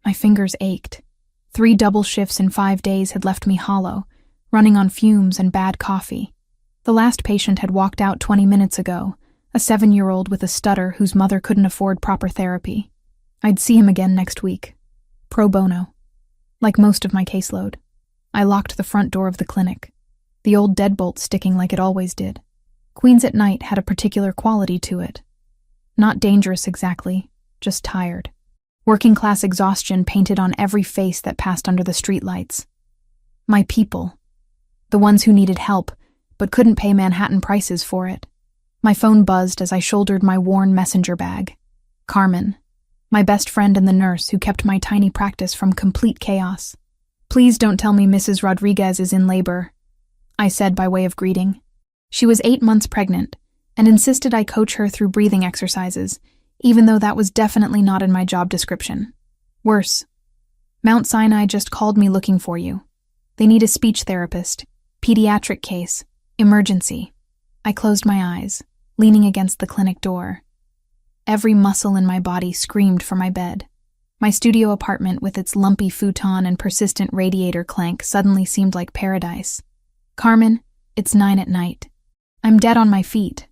My fingers ached. 3 double shifts in 5 days had left me hollow, running on fumes and bad coffee. The last patient had walked out 20 minutes ago, a 7-year-old with a stutter whose mother couldn't afford proper therapy. I'd see him again next week. Pro bono. Like most of my caseload. I locked the front door of the clinic, the old deadbolt sticking like it always did. Queens at night had a particular quality to it. Not dangerous exactly, just tired. Working-class exhaustion painted on every face that passed under the streetlights. My people. The ones who needed help, but couldn't pay Manhattan prices for it. My phone buzzed as I shouldered my worn messenger bag. Carmen, my best friend and the nurse who kept my tiny practice from complete chaos. "Please don't tell me Mrs. Rodriguez is in labor," I said by way of greeting. She was 8 months pregnant, and insisted I coach her through breathing exercises, even though that was definitely not in my job description. Worse, Mount Sinai just called me looking for you. They need a speech therapist, pediatric case, emergency. I closed my eyes, leaning against the clinic door. Every muscle in my body screamed for my bed. My studio apartment with its lumpy futon and persistent radiator clank suddenly seemed like paradise. "Carmen, it's 9 at night. I'm dead on my feet.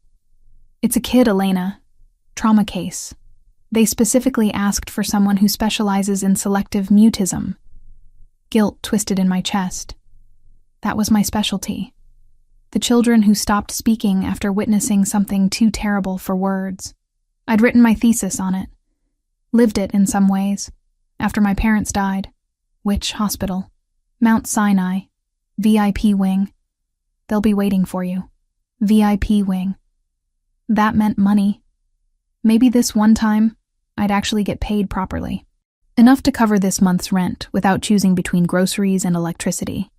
It's a kid, Elena. Trauma case. They specifically asked for someone who specializes in selective mutism." Guilt twisted in my chest. That was my specialty. The children who stopped speaking after witnessing something too terrible for words. I'd written my thesis on it. Lived it in some ways. After my parents died. Which hospital? Mount Sinai. VIP wing. They'll be waiting for you. VIP wing. That meant money. Maybe this one time, I'd actually get paid properly. Enough to cover this month's rent without choosing between groceries and electricity.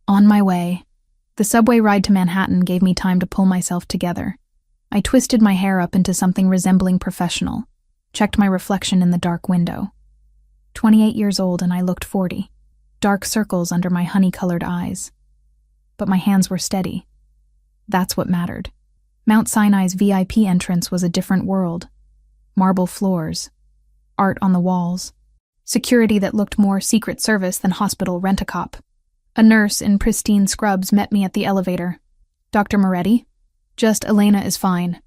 On my way, the subway ride to Manhattan gave me time to pull myself together. I twisted my hair up into something resembling professional, checked my reflection in the dark window. 28 years old and I looked 40. Dark circles under my honey-colored eyes. But my hands were steady. That's what mattered. Mount Sinai's VIP entrance was a different world. Marble floors, art on the walls, security that looked more Secret Service than hospital rent-a-cop. A nurse in pristine scrubs met me at the elevator. "Dr. Moretti?" "Just Elena is fine.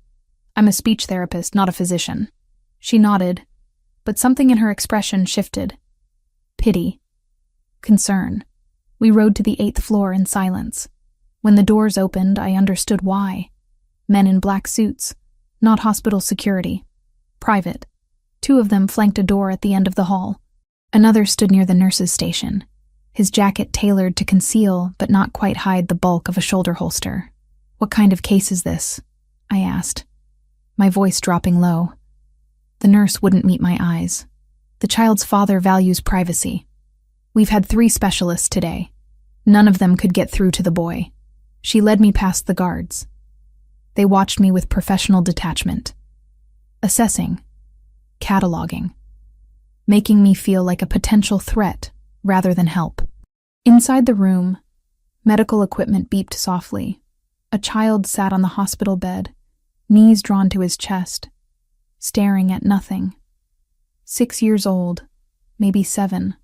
I'm a speech therapist, not a physician." She nodded, but something in her expression shifted. Pity. Concern. We rode to the 8th floor in silence. When the doors opened, I understood why. Men in black suits, not hospital security. Private. 2 of them flanked a door at the end of the hall. Another stood near the nurse's station, his jacket tailored to conceal but not quite hide the bulk of a shoulder holster. "What kind of case is this?" I asked, my voice dropping low. The nurse wouldn't meet my eyes. "The child's father values privacy. We've had 3 specialists today. None of them could get through to the boy." She led me past the guards. They watched me with professional detachment. Assessing, cataloging, making me feel like a potential threat rather than help. Inside the room, medical equipment beeped softly. A child sat on the hospital bed, knees drawn to his chest, staring at nothing. 6 years old, maybe 7.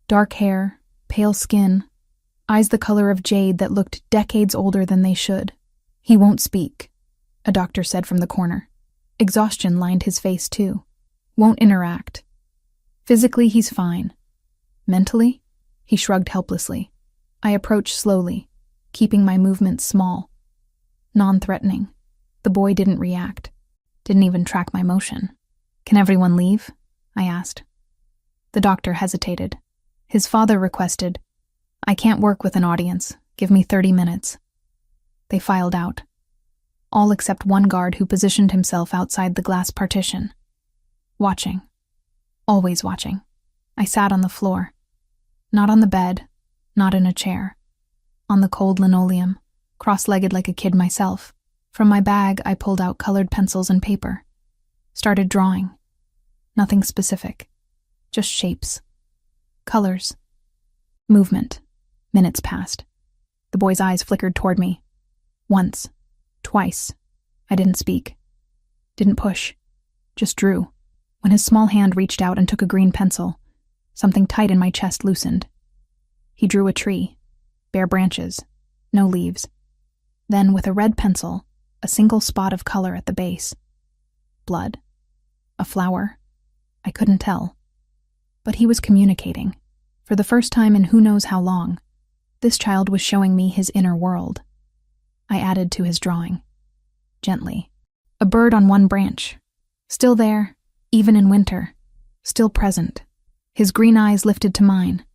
Dark hair, pale skin, eyes the color of jade that looked decades older than they should. "He won't speak," a doctor said from the corner. Exhaustion lined his face too. "Won't interact. Physically, he's fine. Mentally?" He shrugged helplessly. I approached slowly, keeping my movements small. Non-threatening. The boy didn't react. Didn't even track my motion. "Can everyone leave?" I asked. The doctor hesitated. His father requested, "I can't work with an audience. Give me 30 minutes. They filed out. All except one guard who positioned himself outside the glass partition. Watching. Always watching. I sat on the floor. Not on the bed, not in a chair. On the cold linoleum, cross-legged like a kid myself. From my bag, I pulled out colored pencils and paper. Started drawing. Nothing specific. Just shapes. Colors. Movement. Minutes passed. The boy's eyes flickered toward me. Once. Twice. I didn't speak. Didn't push. Just drew. When his small hand reached out and took a green pencil, Something tight in my chest loosened. He drew a tree, bare branches, no leaves. Then, with a red pencil, a single spot of color at the base. Blood. A flower. I couldn't tell. But he was communicating. For the first time in who knows how long, this child was showing me his inner world. I added to his drawing. Gently. A bird on one branch. Still there, even in winter. Still present. His green eyes lifted to mine.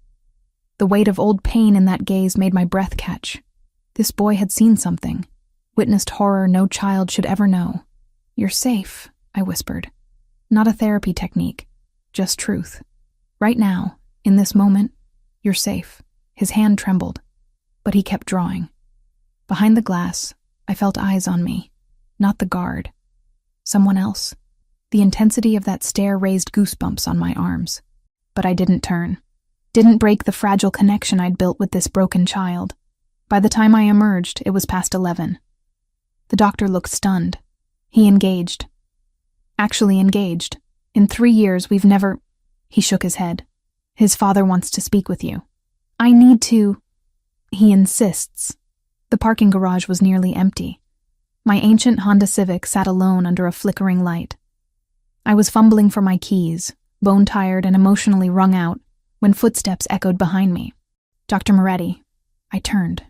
The weight of old pain in that gaze made my breath catch. This boy had seen something. Witnessed horror no child should ever know. "You're safe," I whispered. Not a therapy technique. Just truth. Right now, in this moment, you're safe. His hand trembled, but he kept drawing. Behind the glass, I felt eyes on me. Not the guard. Someone else. The intensity of that stare raised goosebumps on my arms. But I didn't turn. Didn't break the fragile connection I'd built with this broken child. By the time I emerged, it was past 11. The doctor looked stunned. He engaged. Actually engaged. In 3 years, we've never... He shook his head. "His father wants to speak with you." "I need to..." "He insists." The parking garage was nearly empty. My ancient Honda Civic sat alone under a flickering light. I was fumbling for my keys, bone-tired and emotionally wrung out, when footsteps echoed behind me. "Dr. Moretti." I turned.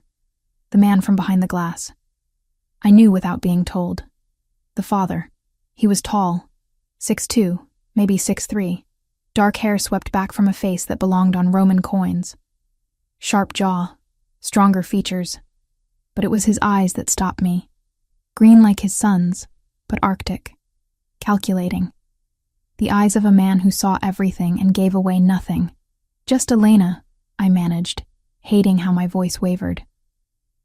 The man from behind the glass. I knew without being told. The father. He was tall. 6'2", maybe 6'3". Dark hair swept back from a face that belonged on Roman coins. Sharp jaw. Stronger features. But it was his eyes that stopped me. Green like his son's, but arctic. Calculating. The eyes of a man who saw everything and gave away nothing. "Just Elena," I managed, hating how my voice wavered.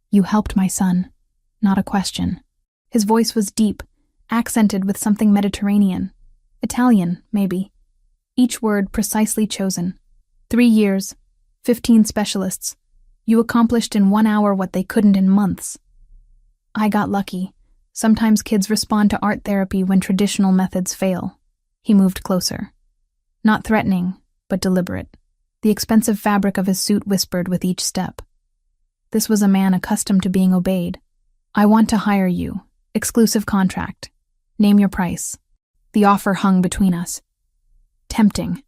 "You helped my son." Not a question. His voice was deep, accented with something Mediterranean. Italian, maybe. Each word precisely chosen. 3 years, 15 specialists. You accomplished in 1 hour what they couldn't in months. I got lucky. Sometimes kids respond to art therapy when traditional methods fail. He moved closer. Not threatening, but deliberate. The expensive fabric of his suit whispered with each step. This was a man accustomed to being obeyed. "I want to hire you. Exclusive contract. Name your price." The offer hung between us. Tempting.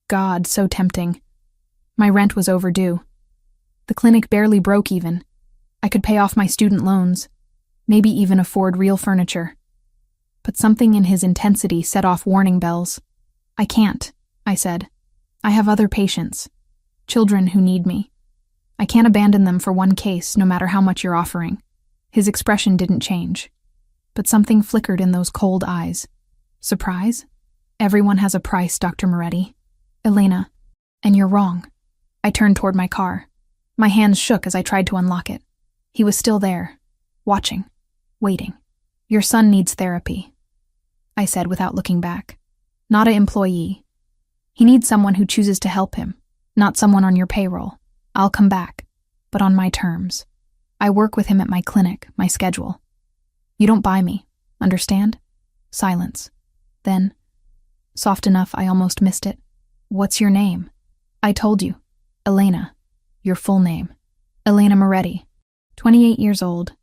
God, so tempting. My rent was overdue. The clinic barely broke even. I could pay off my student loans, maybe even afford real furniture. But something in his intensity set off warning bells. "I can't," I said. "I have other patients. Children who need me. I can't abandon them for one case, no matter how much you're offering." His expression didn't change. But something flickered in those cold eyes. Surprise? "Everyone has a price, Dr. Moretti." "Elena, and you're wrong." I turned toward my car. My hands shook as I tried to unlock it. He was still there, watching, waiting. "Your son needs therapy," I said without looking back. "Not an employee. He needs someone who chooses to help him, not someone on your payroll. I'll come back, but on my terms. I work with him at my clinic, my schedule. You don't buy me, understand?" Silence. Then, soft enough I almost missed it. "What's your name?" "I told you. Elena. Your full name." "Elena Moretti. 28 years old.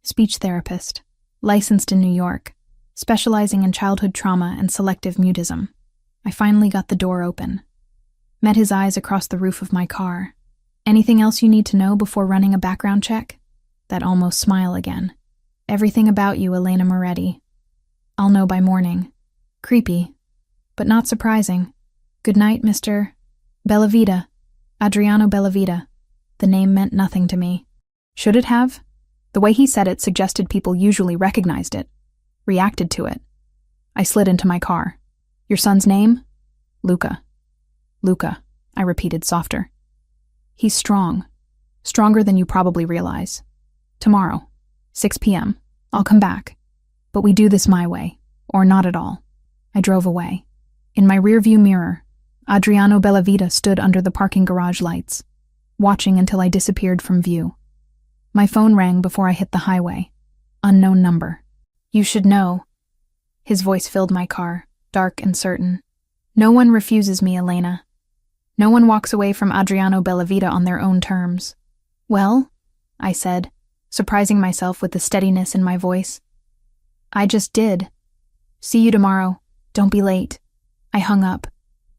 Speech therapist. Licensed in New York. Specializing in childhood trauma and selective mutism." I finally got the door open. Met his eyes across the roof of my car. "Anything else you need to know before running a background check?" That almost smile again. "Everything about you, Elena Moretti. I'll know by morning." Creepy, but not surprising. "Good night, Mr. Bellavita. Adriano Bellavita." The name meant nothing to me. Should it have? The way he said it suggested people usually recognized it, reacted to it. I slid into my car. "Your son's name?" "Luca." "Luca," I repeated softer. "He's strong. Stronger than you probably realize. Tomorrow, 6 p.m., I'll come back. But we do this my way, or not at all." I drove away. In my rearview mirror, Adriano Bellavita stood under the parking garage lights, watching until I disappeared from view. My phone rang before I hit the highway. Unknown number. "You should know." His voice filled my car, dark and certain. "No one refuses me, Elena. No one walks away from Adriano Bellavita on their own terms. Well, I said, surprising myself with the steadiness in my voice. I just did. See you tomorrow. Don't be late. I hung up.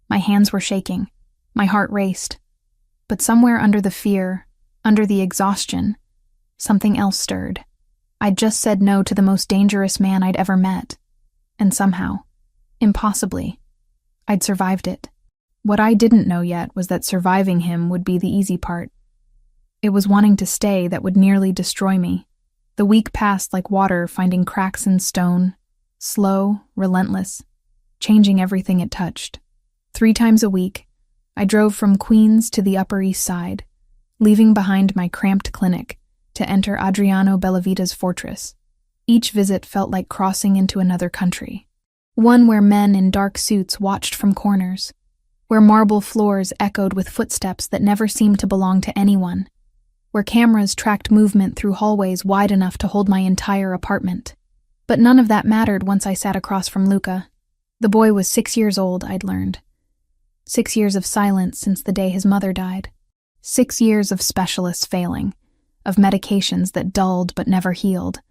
My hands were shaking. My heart raced. But somewhere under the fear, under the exhaustion, something else stirred. I'd just said no to the most dangerous man I'd ever met. And somehow, impossibly, I'd survived it. What I didn't know yet was that surviving him would be the easy part. It was wanting to stay that would nearly destroy me. The week passed like water finding cracks in stone, slow, relentless, changing everything it touched. 3 times a week, I drove from Queens to the Upper East Side, leaving behind my cramped clinic to enter Adriano Bellavita's fortress. Each visit felt like crossing into another country, one where men in dark suits watched from corners, where marble floors echoed with footsteps that never seemed to belong to anyone, where cameras tracked movement through hallways wide enough to hold my entire apartment. But none of that mattered once I sat across from Luca. The boy was 6 years old, I'd learned. 6 years of silence since the day his mother died. 6 years of specialists failing, of medications that dulled but never healed,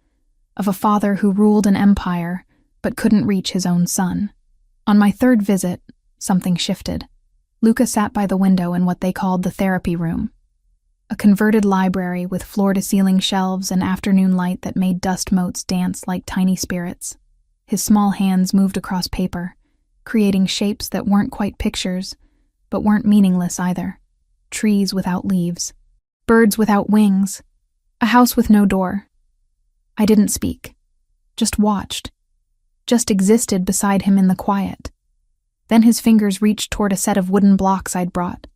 of a father who ruled an empire but couldn't reach his own son. On my 3rd visit, something shifted. Luca sat by the window in what they called the therapy room, a converted library with floor-to-ceiling shelves and afternoon light that made dust motes dance like tiny spirits. His small hands moved across paper, creating shapes that weren't quite pictures, but weren't meaningless either. Trees without leaves, birds without wings, a house with no door. I didn't speak, just watched, just existed beside him in the quiet. Then his fingers reached toward a set of wooden blocks I'd brought.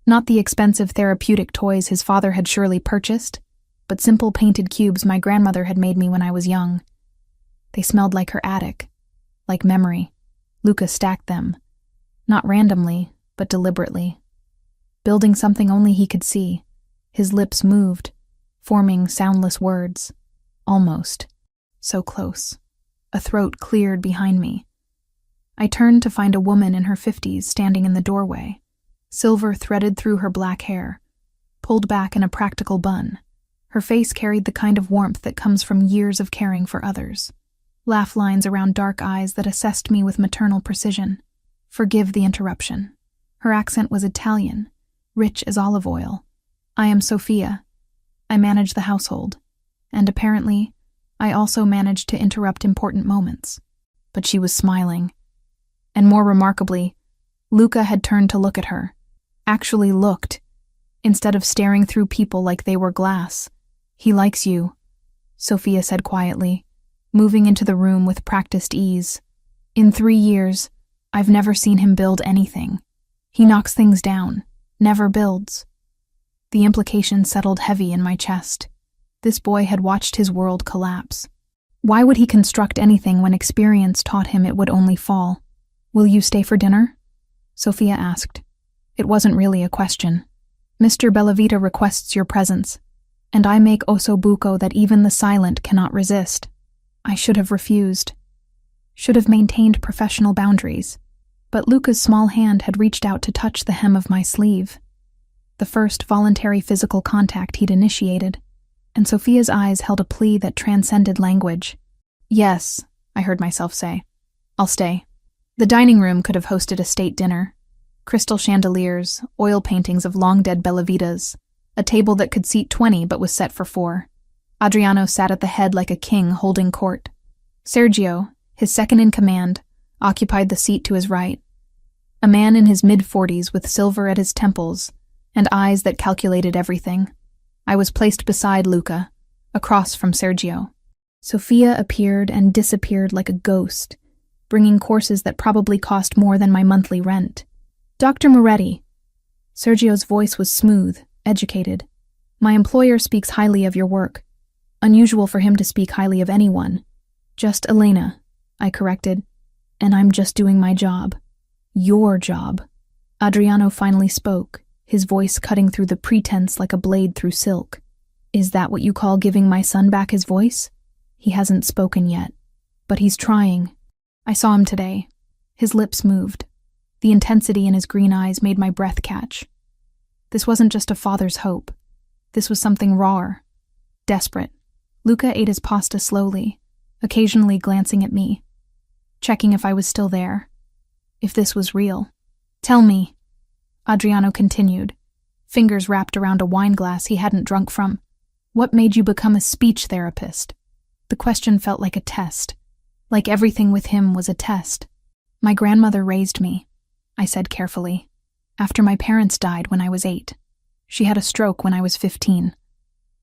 Not the expensive therapeutic toys his father had surely purchased, but simple painted cubes my grandmother had made me when I was young. They smelled like her attic, like memory. Luca stacked them, not randomly, but deliberately, building something only he could see. His lips moved, forming soundless words. Almost. So close. A throat cleared behind me. I turned to find a woman in her 50s standing in the doorway, silver threaded through her black hair, pulled back in a practical bun. Her face carried the kind of warmth that comes from years of caring for others. Laugh lines around dark eyes that assessed me with maternal precision. Forgive the interruption. Her accent was Italian, rich as olive oil. I am Sophia. I manage the household. And apparently, I also managed to interrupt important moments. But she was smiling. And more remarkably, Luca had turned to look at her. Actually looked, instead of staring through people like they were glass. He likes you, Sophia said quietly, moving into the room with practiced ease. In 3 years, I've never seen him build anything. He knocks things down, never builds. The implication settled heavy in my chest. This boy had watched his world collapse. Why would he construct anything when experience taught him it would only fall? Will you stay for dinner? Sophia asked. It wasn't really a question. Mr. Bellavita requests your presence, and I make osso buco that even the silent cannot resist. I should have refused. Should have maintained professional boundaries. But Luca's small hand had reached out to touch the hem of my sleeve. The first voluntary physical contact he'd initiated, and Sophia's eyes held a plea that transcended language. Yes, I heard myself say. I'll stay. The dining room could have hosted a state dinner. Crystal chandeliers, oil paintings of long-dead Bellavitas, a table that could seat 20 but was set for 4. Adriano sat at the head like a king holding court. Sergio, his second-in-command, occupied the seat to his right. A man in his mid-40s with silver at his temples and eyes that calculated everything. I was placed beside Luca, across from Sergio. Sophia appeared and disappeared like a ghost, bringing courses that probably cost more than my monthly rent. Dr. Moretti. Sergio's voice was smooth, educated. My employer speaks highly of your work. Unusual for him to speak highly of anyone. Just Elena, I corrected. And I'm just doing my job. Your job. Adriano finally spoke, his voice cutting through the pretense like a blade through silk. Is that what you call giving my son back his voice? He hasn't spoken yet, but he's trying. I saw him today. His lips moved. The intensity in his green eyes made my breath catch. This wasn't just a father's hope. This was something rawer, desperate. Luca ate his pasta slowly, occasionally glancing at me, checking if I was still there, if this was real. "Tell me," Adriano continued, fingers wrapped around a wine glass he hadn't drunk from. "What made you become a speech therapist?" The question felt like a test, like everything with him was a test. "My grandmother raised me," I said carefully, "after my parents died when I was 8. She had a stroke when I was 15.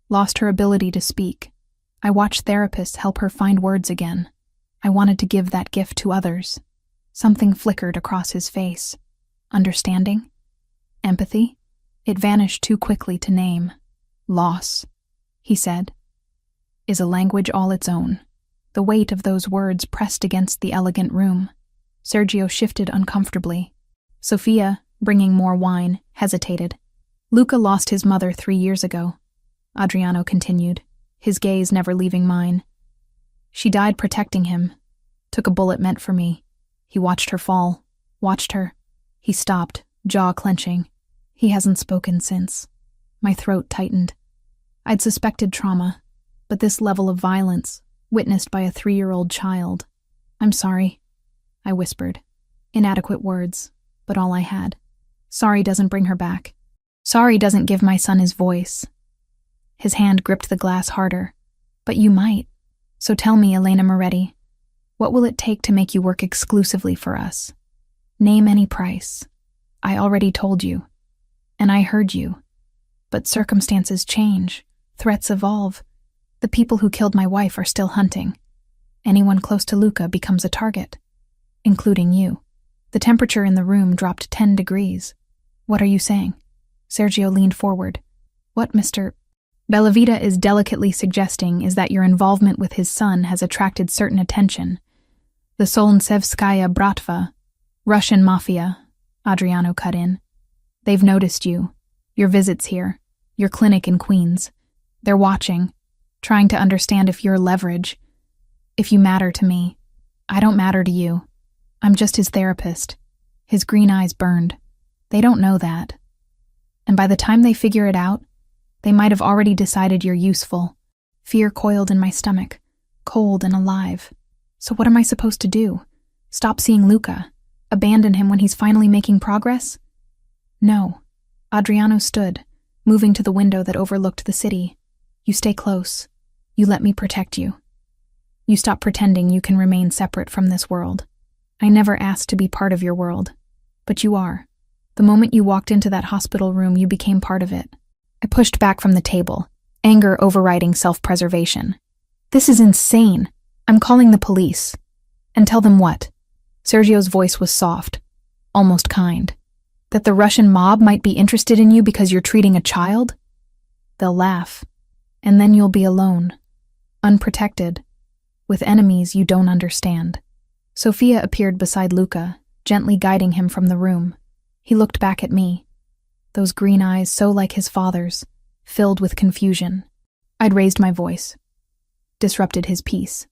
Lost her ability to speak. I watched therapists help her find words again. I wanted to give that gift to others." Something flickered across his face. Understanding? Empathy? It vanished too quickly to name. "Loss," he said, "is a language all its own." The weight of those words pressed against the elegant room. Sergio shifted uncomfortably. Sofia, bringing more wine, hesitated. "Luca lost his mother 3 years ago," Adriano continued, his gaze never leaving mine. "She died protecting him. Took a bullet meant for me. He watched her fall. Watched her." He stopped, jaw clenching. He hasn't spoken since. My throat tightened. I'd suspected trauma, but this level of violence, witnessed by a 3-year-old child. "I'm sorry," I whispered. Inadequate words, but all I had. Sorry doesn't bring her back. Sorry doesn't give my son his voice. His hand gripped the glass harder. "But you might. So tell me, Elena Moretti, what will it take to make you work exclusively for us? Name any price. I already told you. And I heard you. But circumstances change. Threats evolve. The people who killed my wife are still hunting. Anyone close to Luca becomes a target. Including you." The temperature in the room dropped 10 degrees. "What are you saying?" Sergio leaned forward. "What Mr. Bellavita is delicately suggesting is that your involvement with his son has attracted certain attention. The Solnsevskaya Bratva, Russian Mafia," Adriano cut in. "They've noticed you, your visits here, your clinic in Queens. They're watching, trying to understand if you're leverage, if you matter to me. I don't matter to you. I'm just his therapist." His green eyes burned. "They don't know that. And by the time they figure it out, they might have already decided you're useful." Fear coiled in my stomach, cold and alive. So what am I supposed to do? Stop seeing Luca? Abandon him when he's finally making progress? No. Adriano stood, moving to the window that overlooked the city. "You stay close. You let me protect you. You stop pretending you can remain separate from this world. I never asked to be part of your world, but you are. The moment you walked into that hospital room, you became part of it." I pushed back from the table, anger overriding self-preservation. "This is insane. I'm calling the police." "And tell them what?" Sergio's voice was soft, almost kind. "That the Russian mob might be interested in you because you're treating a child? They'll laugh. And then you'll be alone, unprotected, with enemies you don't understand." Sofia appeared beside Luca, gently guiding him from the room. He looked back at me, those green eyes so like his father's, filled with confusion. I'd raised my voice, disrupted his peace.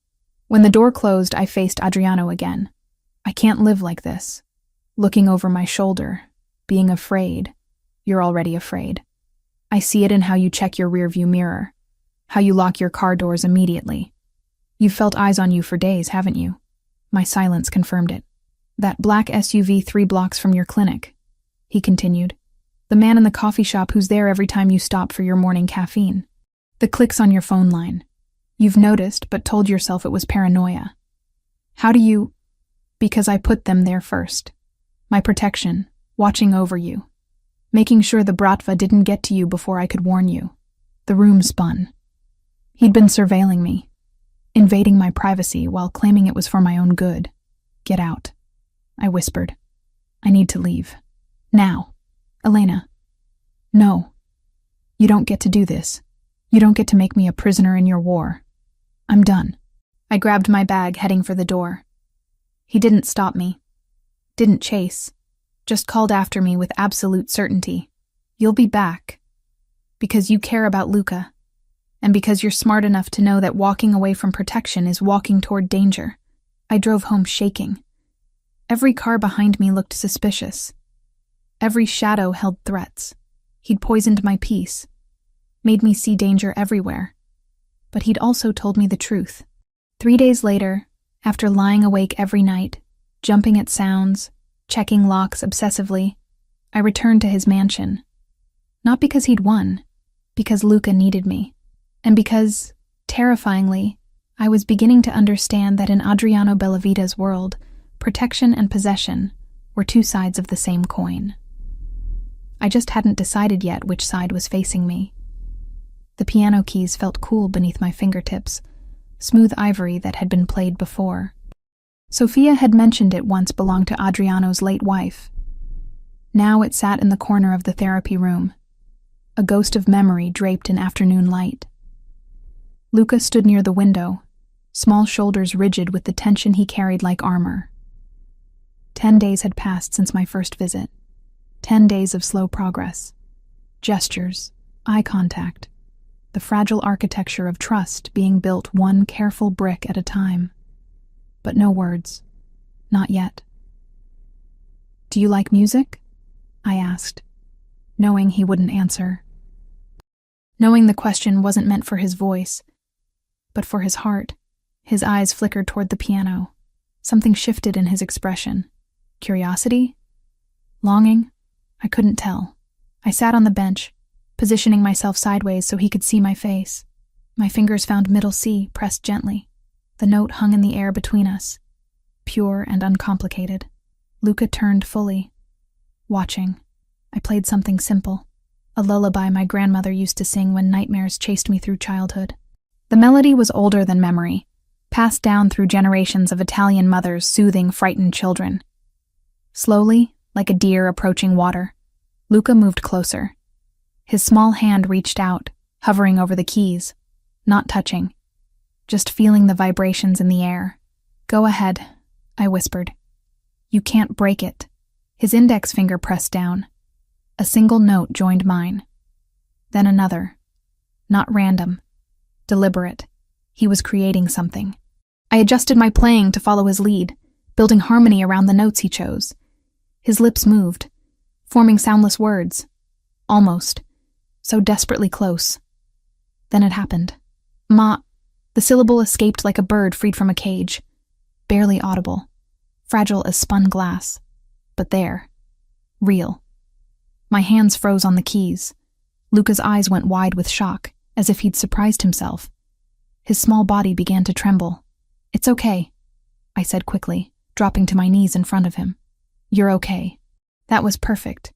When the door closed, I faced Adriano again. "I can't live like this. Looking over my shoulder, being afraid. You're already afraid. I see it in how you check your rearview mirror, how you lock your car doors immediately. You've felt eyes on you for days, haven't you?" My silence confirmed it. "That black SUV 3 blocks from your clinic," he continued. "The man in the coffee shop who's there every time you stop for your morning caffeine. The clicks on your phone line. You've noticed, but told yourself it was paranoia. How do you—" "Because I put them there first. My protection, watching over you. Making sure the Bratva didn't get to you before I could warn you." The room spun. He'd been surveilling me, invading my privacy while claiming it was for my own good. "Get out," I whispered. "I need to leave. Now. Elena." "No. You don't get to do this. You don't get to make me a prisoner in your war. I'm done." I grabbed my bag, heading for the door. He didn't stop me. Didn't chase. Just called after me with absolute certainty. "You'll be back. Because you care about Luca. And because you're smart enough to know that walking away from protection is walking toward danger." I drove home shaking. Every car behind me looked suspicious. Every shadow held threats. He'd poisoned my peace, made me see danger everywhere. But he'd also told me the truth. 3 days later, after lying awake every night, jumping at sounds, checking locks obsessively, I returned to his mansion. Not because he'd won, because Luca needed me. And because, terrifyingly, I was beginning to understand that in Adriano Bellavita's world, protection and possession were two sides of the same coin. I just hadn't decided yet which side was facing me. The piano keys felt cool beneath my fingertips, smooth ivory that had been played before. Sofia had mentioned it once belonged to Adriano's late wife. Now it sat in the corner of the therapy room, a ghost of memory draped in afternoon light. Luca stood near the window, small shoulders rigid with the tension he carried like armor. 10 days had passed since my first visit. 10 days of slow progress. Gestures, eye contact, the fragile architecture of trust being built one careful brick at a time. But no words. Not yet. "Do you like music?" I asked, knowing he wouldn't answer. Knowing the question wasn't meant for his voice, but for his heart. His eyes flickered toward the piano. Something shifted in his expression. Curiosity? Longing? I couldn't tell. I sat on the bench, positioning myself sideways so he could see my face. My fingers found middle C, pressed gently. The note hung in the air between us, pure and uncomplicated. Luca turned fully, watching. I played something simple, a lullaby my grandmother used to sing when nightmares chased me through childhood. The melody was older than memory, passed down through generations of Italian mothers soothing frightened children. Slowly, like a deer approaching water, Luca moved closer. His small hand reached out, hovering over the keys, not touching, just feeling the vibrations in the air. "Go ahead," I whispered. "You can't break it." His index finger pressed down. A single note joined mine. Then another. Not random. Deliberate. He was creating something. I adjusted my playing to follow his lead, building harmony around the notes he chose. His lips moved, forming soundless words. Almost. So desperately close. Then it happened. The syllable escaped like a bird freed from a cage. Barely audible. Fragile as spun glass. But there. Real. My hands froze on the keys. Luca's eyes went wide with shock, as if he'd surprised himself. His small body began to tremble. "It's okay," I said quickly, dropping to my knees in front of him. "You're okay." That was perfect.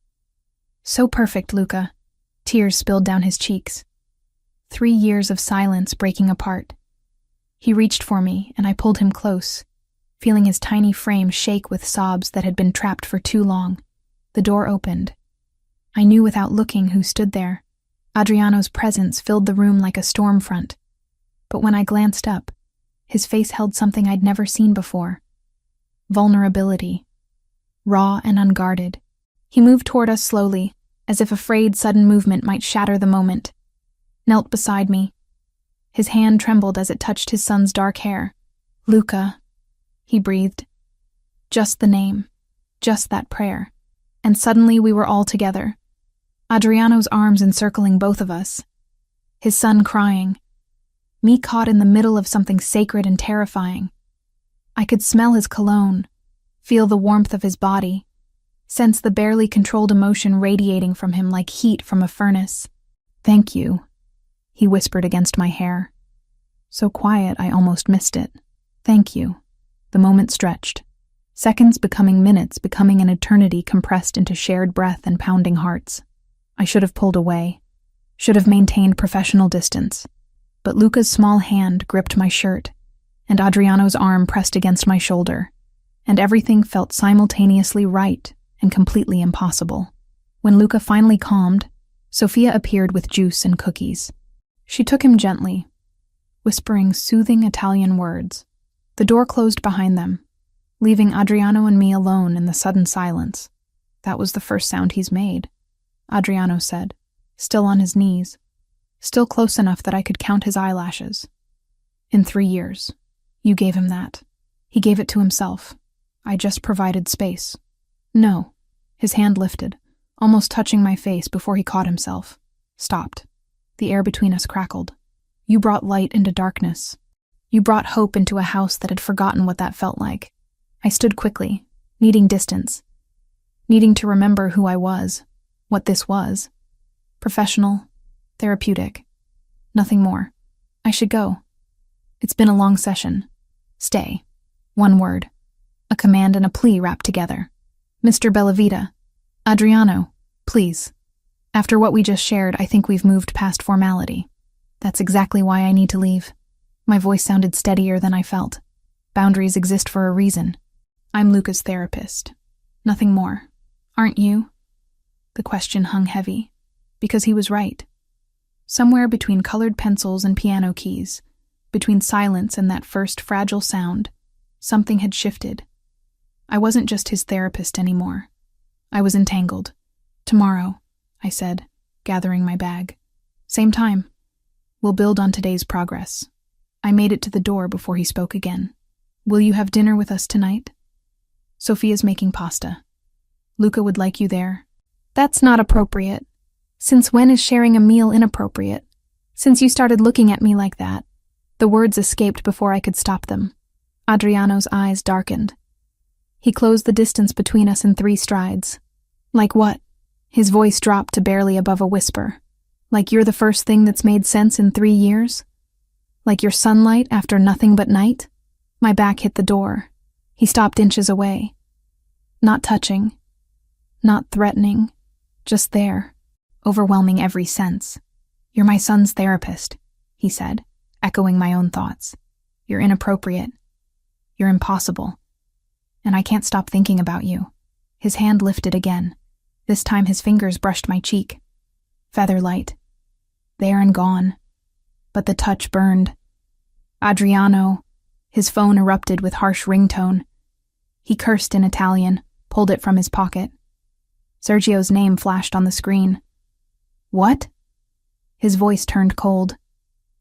So perfect, Luca. Tears spilled down his cheeks. 3 years of silence breaking apart. He reached for me, and I pulled him close, feeling his tiny frame shake with sobs that had been trapped for too long. The door opened. I knew without looking who stood there. Adriano's presence filled the room like a storm front. But when I glanced up, his face held something I'd never seen before. Vulnerability. Raw and unguarded. He moved toward us slowly, as if afraid sudden movement might shatter the moment. Knelt beside me. His hand trembled as it touched his son's dark hair. "Luca," he breathed. Just the name. Just that prayer. And suddenly we were all together. Adriano's arms encircling both of us. His son crying. Me caught in the middle of something sacred and terrifying. I could smell his cologne, feel the warmth of his body, sense the barely controlled emotion radiating from him like heat from a furnace. "Thank you," he whispered against my hair. So quiet I almost missed it. "Thank you." The moment stretched. Seconds becoming minutes, becoming an eternity compressed into shared breath and pounding hearts. I should have pulled away, should have maintained professional distance. But Luca's small hand gripped my shirt, and Adriano's arm pressed against my shoulder, and everything felt simultaneously right and completely impossible. When Luca finally calmed, Sofia appeared with juice and cookies. She took him gently, whispering soothing Italian words. The door closed behind them, leaving Adriano and me alone in the sudden silence. "That was the first sound he's made," Adriano said, still on his knees, still close enough that I could count his eyelashes. "In 3 years. You gave him that. He gave it to himself. I just provided space. No. His hand lifted, almost touching my face before he caught himself. Stopped. The air between us crackled. You brought light into darkness. You brought hope into a house that had forgotten what that felt like. I stood quickly, needing distance, needing to remember who I was, what this was. Professional, therapeutic. Nothing more. I should go. It's been a long session. Stay. One word. A command and a plea wrapped together. Mr. Bellavita. Adriano, please. After what we just shared, I think we've moved past formality. That's exactly why I need to leave. My voice sounded steadier than I felt. Boundaries exist for a reason. I'm Luca's therapist. Nothing more. Aren't you? The question hung heavy, because he was right. Somewhere between colored pencils and piano keys, between silence and that first fragile sound, something had shifted. I wasn't just his therapist anymore. I was entangled. Tomorrow, I said, gathering my bag. Same time. We'll build on today's progress. I made it to the door before he spoke again. Will you have dinner with us tonight? Sophia's making pasta. Luca would like you there. That's not appropriate. Since when is sharing a meal inappropriate? Since you started looking at me like that. The words escaped before I could stop them. Adriano's eyes darkened. He closed the distance between us in 3 strides. Like what? His voice dropped to barely above a whisper. Like you're the first thing that's made sense in 3 years? Like your sunlight after nothing but night? My back hit the door. He stopped inches away. Not touching. Not threatening. Just there. Overwhelming every sense. You're my son's therapist, he said, echoing my own thoughts. You're inappropriate. You're impossible. And I can't stop thinking about you. His hand lifted again. This time his fingers brushed my cheek. Feather light. There and gone. But the touch burned. Adriano. His phone erupted with harsh ringtone. He cursed in Italian, pulled it from his pocket. Sergio's name flashed on the screen. What? His voice turned cold.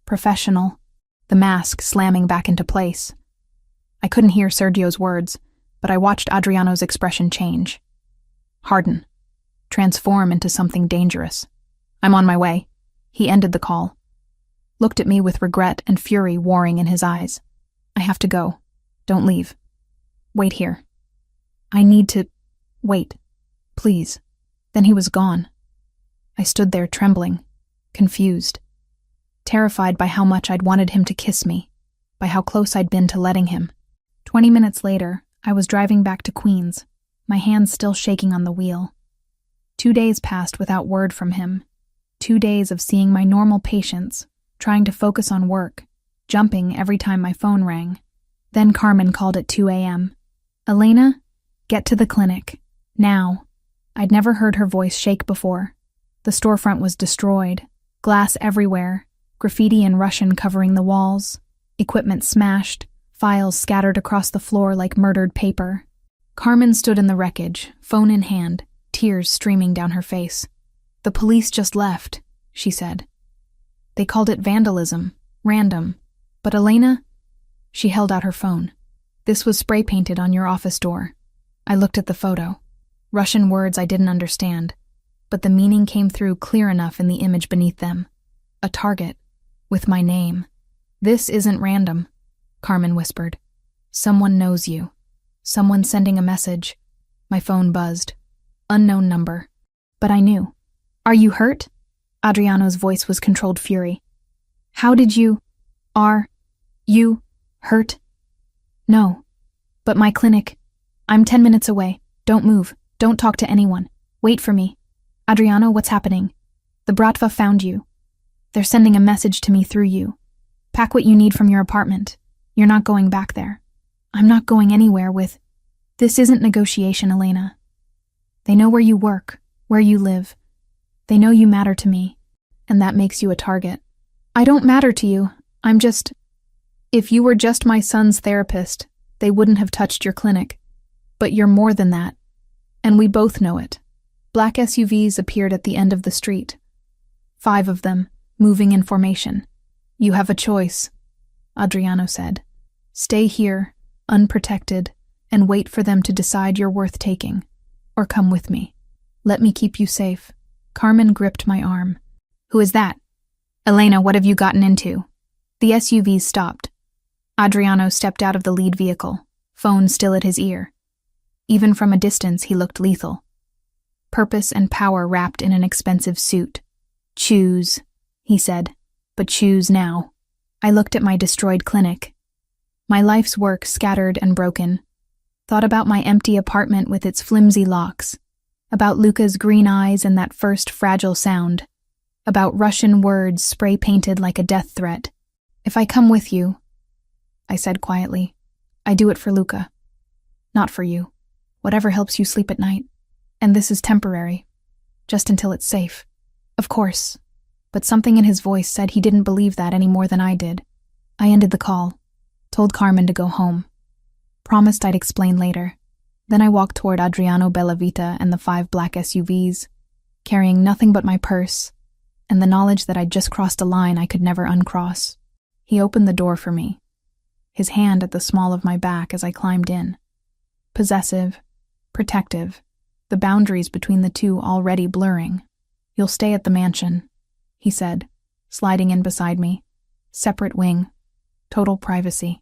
Professional. The mask slamming back into place. I couldn't hear Sergio's words, but I watched Adriano's expression change. Harden. Transform into something dangerous. I'm on my way. He ended the call. Looked at me with regret and fury warring in his eyes. I have to go. Don't leave. Wait here. I need to... Wait. Please. Then he was gone. I stood there trembling, confused, terrified by how much I'd wanted him to kiss me, by how close I'd been to letting him. 20 minutes later, I was driving back to Queens, my hands still shaking on the wheel. 2 days passed without word from him. 2 days of seeing my normal patients, trying to focus on work, jumping every time my phone rang. Then Carmen called at 2 a.m. Elena, get to the clinic. Now. I'd never heard her voice shake before. The storefront was destroyed, glass everywhere, graffiti in Russian covering the walls, equipment smashed, files scattered across the floor like murdered paper. Carmen stood in the wreckage, phone in hand, tears streaming down her face. The police just left, she said. They called it vandalism, random. But Elena? She held out her phone. This was spray painted on your office door. I looked at the photo. Russian words I didn't understand, but the meaning came through clear enough in the image beneath them. A target, with my name. This isn't random, Carmen whispered. Someone knows you. Someone sending a message. My phone buzzed. Unknown number. But I knew. Are you hurt? Adriano's voice was controlled fury. How did you... Are... you... hurt? No. But my clinic... I'm 10 minutes away. Don't move. Don't talk to anyone. Wait for me. Adriano, what's happening? The Bratva found you. They're sending a message to me through you. Pack what you need from your apartment. You're not going back there. I'm not going anywhere with... This isn't negotiation, Elena. They know where you work, where you live. They know you matter to me, and that makes you a target. I don't matter to you. I'm just... If you were just my son's therapist, they wouldn't have touched your clinic. But you're more than that. And we both know it. Black SUVs appeared at the end of the street. 5 of them, moving in formation. You have a choice, Adriano said. Stay here, unprotected, and wait for them to decide you're worth taking. Or come with me. Let me keep you safe." Carmen gripped my arm. "Who is that?" "Elena, what have you gotten into?" The SUV stopped. Adriano stepped out of the lead vehicle, phone still at his ear. Even from a distance, he looked lethal. Purpose and power wrapped in an expensive suit. "Choose," he said, "but choose now." I looked at my destroyed clinic. My life's work scattered and broken. Thought about my empty apartment with its flimsy locks. About Luca's green eyes and that first fragile sound. About Russian words spray-painted like a death threat. "If I come with you," I said quietly, "I do it for Luca. Not for you. Whatever helps you sleep at night. And this is temporary. Just until it's safe." Of course. But something in his voice said he didn't believe that any more than I did. I ended the call. Told Carmen to go home. Promised I'd explain later. Then I walked toward Adriano Bellavita and the 5 black SUVs, carrying nothing but my purse and the knowledge that I'd just crossed a line I could never uncross. He opened the door for me, his hand at the small of my back as I climbed in. Possessive, protective, the boundaries between the two already blurring. "You'll stay at the mansion," he said, sliding in beside me. "Separate wing, total privacy,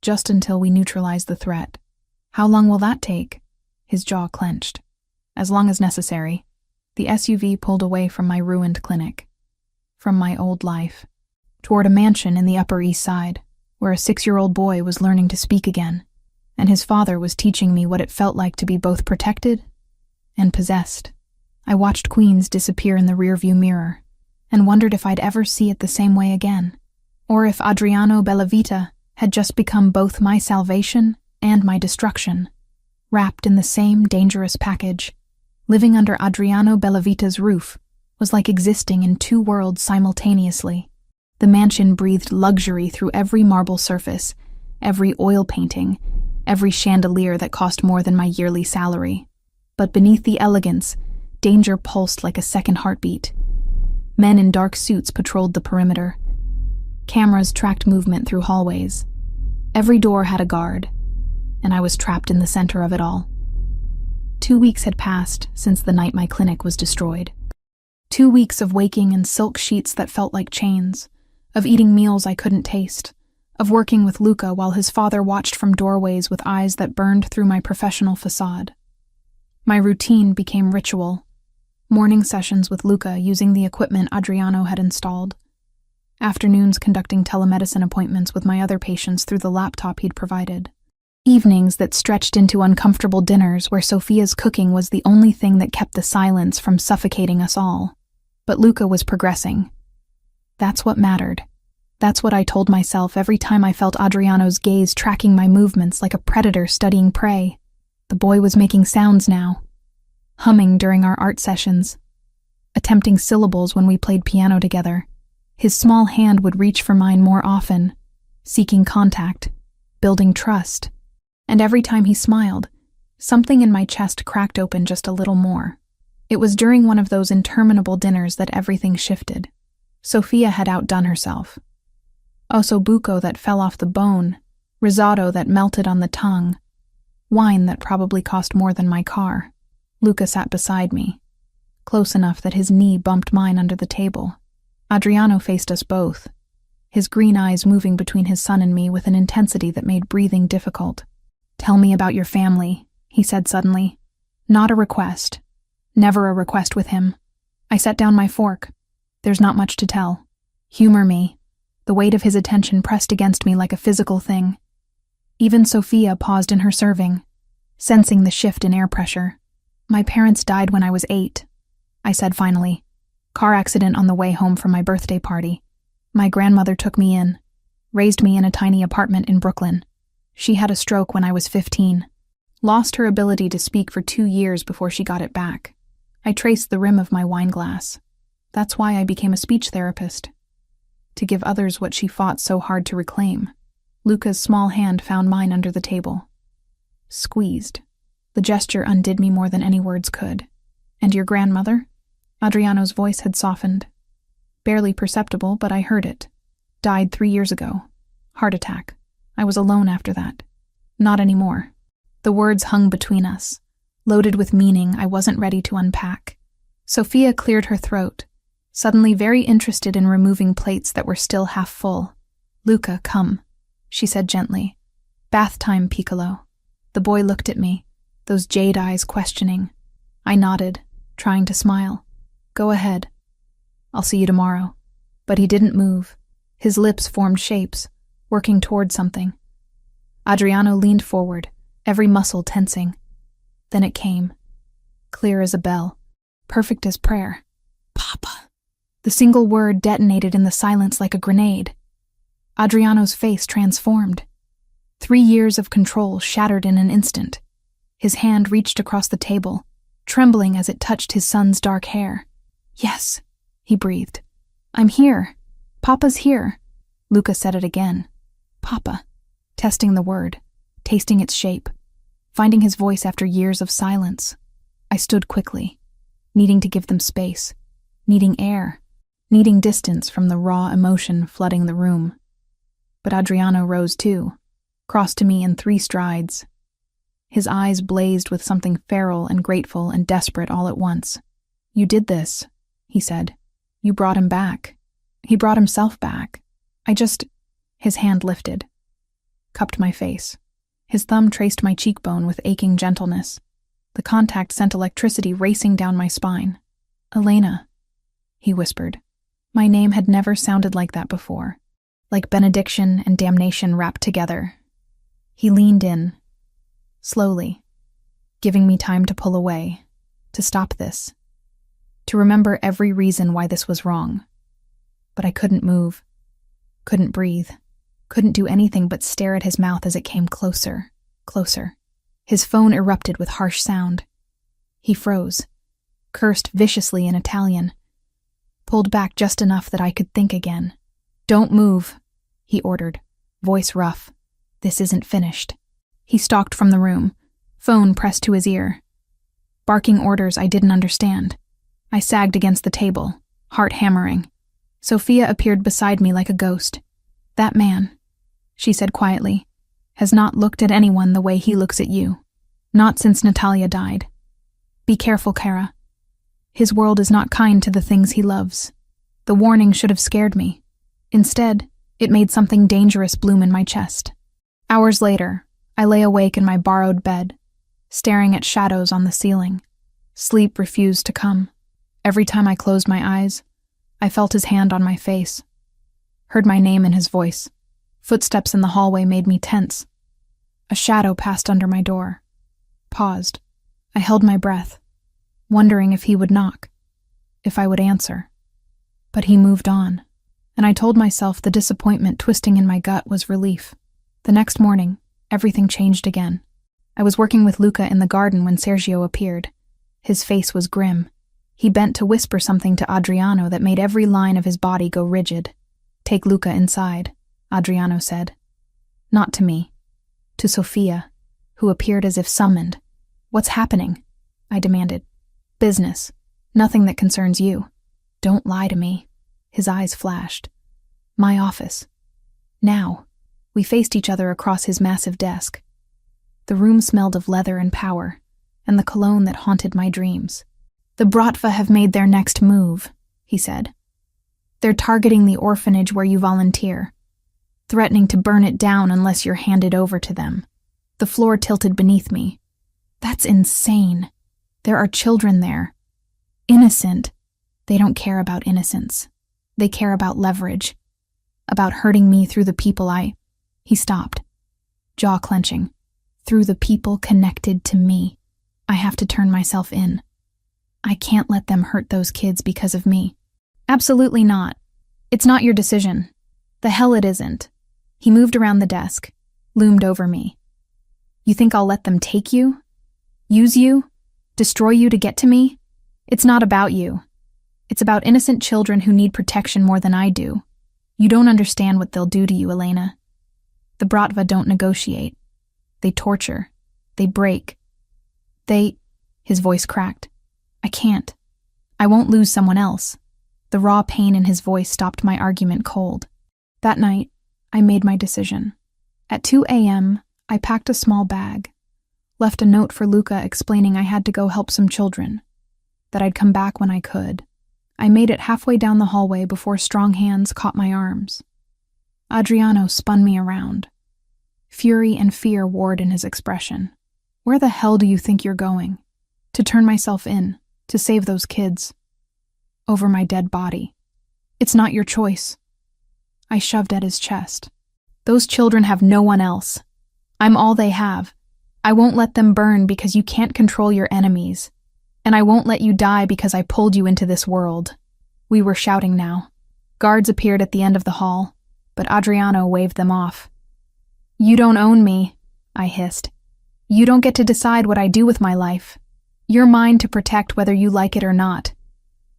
just until we neutralize the threat." "How long will that take?" His jaw clenched. "As long as necessary." The SUV pulled away from my ruined clinic, from my old life, toward a mansion in the Upper East Side, where a 6-year-old boy was learning to speak again, and his father was teaching me what it felt like to be both protected and possessed. I watched Queens disappear in the rearview mirror, and wondered if I'd ever see it the same way again, or if Adriano Bellavita had just become both my salvation and my destruction, wrapped in the same dangerous package. Living under Adriano Bellavita's roof was like existing in 2 worlds simultaneously. The mansion breathed luxury through every marble surface, every oil painting, every chandelier that cost more than my yearly salary. But beneath the elegance, danger pulsed like a second heartbeat. Men in dark suits patrolled the perimeter. Cameras tracked movement through hallways. Every door had a guard, and I was trapped in the center of it all. 2 weeks had passed since the night my clinic was destroyed. 2 weeks of waking in silk sheets that felt like chains, of eating meals I couldn't taste, of working with Luca while his father watched from doorways with eyes that burned through my professional facade. My routine became ritual. Morning sessions with Luca using the equipment Adriano had installed. Afternoons conducting telemedicine appointments with my other patients through the laptop he'd provided. Evenings that stretched into uncomfortable dinners where Sophia's cooking was the only thing that kept the silence from suffocating us all. But Luca was progressing. That's what mattered. That's what I told myself every time I felt Adriano's gaze tracking my movements like a predator studying prey. The boy was making sounds now, humming during our art sessions, attempting syllables when we played piano together. His small hand would reach for mine more often, seeking contact, building trust. And every time he smiled, something in my chest cracked open just a little more. It was during one of those interminable dinners that everything shifted. Sophia had outdone herself. Ossobuco that fell off the bone, risotto that melted on the tongue, wine that probably cost more than my car. Luca sat beside me, close enough that his knee bumped mine under the table. Adriano faced us both, his green eyes moving between his son and me with an intensity that made breathing difficult. "Tell me about your family," he said suddenly. Not a request. Never a request with him. I set down my fork. There's not much to tell. Humor me. The weight of his attention pressed against me like a physical thing. Even Sophia paused in her serving, sensing the shift in air pressure. "My parents died when I was 8, I said finally. Car accident on the way home from my birthday party. My grandmother took me in, raised me in a tiny apartment in Brooklyn. She had a stroke when I was 15. Lost her ability to speak for 2 years before she got it back. I traced the rim of my wine glass. That's why I became a speech therapist. To give others what she fought so hard to reclaim." Luca's small hand found mine under the table. Squeezed. The gesture undid me more than any words could. "And your grandmother?" Adriano's voice had softened. Barely perceptible, but I heard it. "Died 3 years ago. Heart attack. I was alone after that." "Not anymore." The words hung between us, loaded with meaning I wasn't ready to unpack. Sophia cleared her throat, suddenly very interested in removing plates that were still half full. "Luca, come," she said gently. "Bath time, Piccolo." The boy looked at me, those jade eyes questioning. I nodded, trying to smile. "Go ahead. I'll see you tomorrow." But he didn't move. His lips formed shapes, working toward something. Adriano leaned forward, every muscle tensing. Then it came, clear as a bell, perfect as prayer. "Papa." The single word detonated in the silence like a grenade. Adriano's face transformed. 3 years of control shattered in an instant. His hand reached across the table, trembling as it touched his son's dark hair. "Yes," he breathed. "I'm here. Papa's here." Luca said it again. "Papa," testing the word, tasting its shape, finding his voice after years of silence. I stood quickly, needing to give them space, needing air, needing distance from the raw emotion flooding the room. But Adriano rose too, crossed to me in 3 strides. His eyes blazed with something feral and grateful and desperate all at once. "You did this," he said. "You brought him back. He brought himself back. His hand lifted, cupped my face. His thumb traced my cheekbone with aching gentleness. The contact sent electricity racing down my spine. "Elena," he whispered. My name had never sounded like that before, like benediction and damnation wrapped together. He leaned in, slowly, giving me time to pull away, to stop this, to remember every reason why this was wrong. But I couldn't move, couldn't breathe, couldn't do anything but stare at his mouth as it came closer, closer. His phone erupted with harsh sound. He froze, cursed viciously in Italian, pulled back just enough that I could think again. "Don't move," he ordered, voice rough. "This isn't finished." He stalked from the room, phone pressed to his ear, barking orders I didn't understand. I sagged against the table, heart hammering. Sophia appeared beside me like a ghost. "That man," she said quietly, "has not looked at anyone the way he looks at you. Not since Natalia died. Be careful, Kara. His world is not kind to the things he loves." The warning should have scared me. Instead, it made something dangerous bloom in my chest. Hours later, I lay awake in my borrowed bed, staring at shadows on the ceiling. Sleep refused to come. Every time I closed my eyes, I felt his hand on my face, heard my name in his voice. Footsteps in the hallway made me tense. A shadow passed under my door, paused. I held my breath, wondering if he would knock, if I would answer. But he moved on, and I told myself the disappointment twisting in my gut was relief. The next morning, everything changed again. I was working with Luca in the garden when Sergio appeared. His face was grim. He bent to whisper something to Adriano that made every line of his body go rigid. "Take Luca inside," Adriano said. Not to me, to Sophia, who appeared as if summoned. "What's happening?" I demanded. "Business. Nothing that concerns you." "Don't lie to me." His eyes flashed. "My office. Now." We faced each other across his massive desk. The room smelled of leather and power, and the cologne that haunted my dreams. "The Bratva have made their next move," he said. "They're targeting the orphanage where you volunteer, threatening to burn it down unless you're handed over to them." The floor tilted beneath me. "That's insane. There are children there. Innocent." "They don't care about innocence. They care about leverage. About hurting me through the people He stopped, jaw clenching. "Through the people connected to me. I have to turn myself in. I can't let them hurt those kids because of me." "Absolutely not. It's not your decision. The hell it isn't." He moved around the desk, loomed over me. "You think I'll let them take you? Use you? Destroy you to get to me? It's not about you. It's about innocent children who need protection more than I do. You don't understand what they'll do to you, Elena. The Bratva don't negotiate. They torture. They break. His voice cracked. "I can't. I won't lose someone else." The raw pain in his voice stopped my argument cold. That night, I made my decision. At 2 a.m., I packed a small bag, Left a note for Luca explaining I had to go help some children, that I'd come back when I could. I made it halfway down the hallway before strong hands caught my arms. Adriano spun me around. Fury and fear warred in his expression. Where the hell do you think you're going? To turn myself in, to save those kids. Over my dead body. It's not your choice. I shoved at his chest. Those children have no one else. I'm all they have. I won't let them burn because you can't control your enemies. And I won't let you die because I pulled you into this world. We were shouting now. Guards appeared at the end of the hall, but Adriano waved them off. You don't own me, I hissed. You don't get to decide what I do with my life. You're mine to protect whether you like it or not.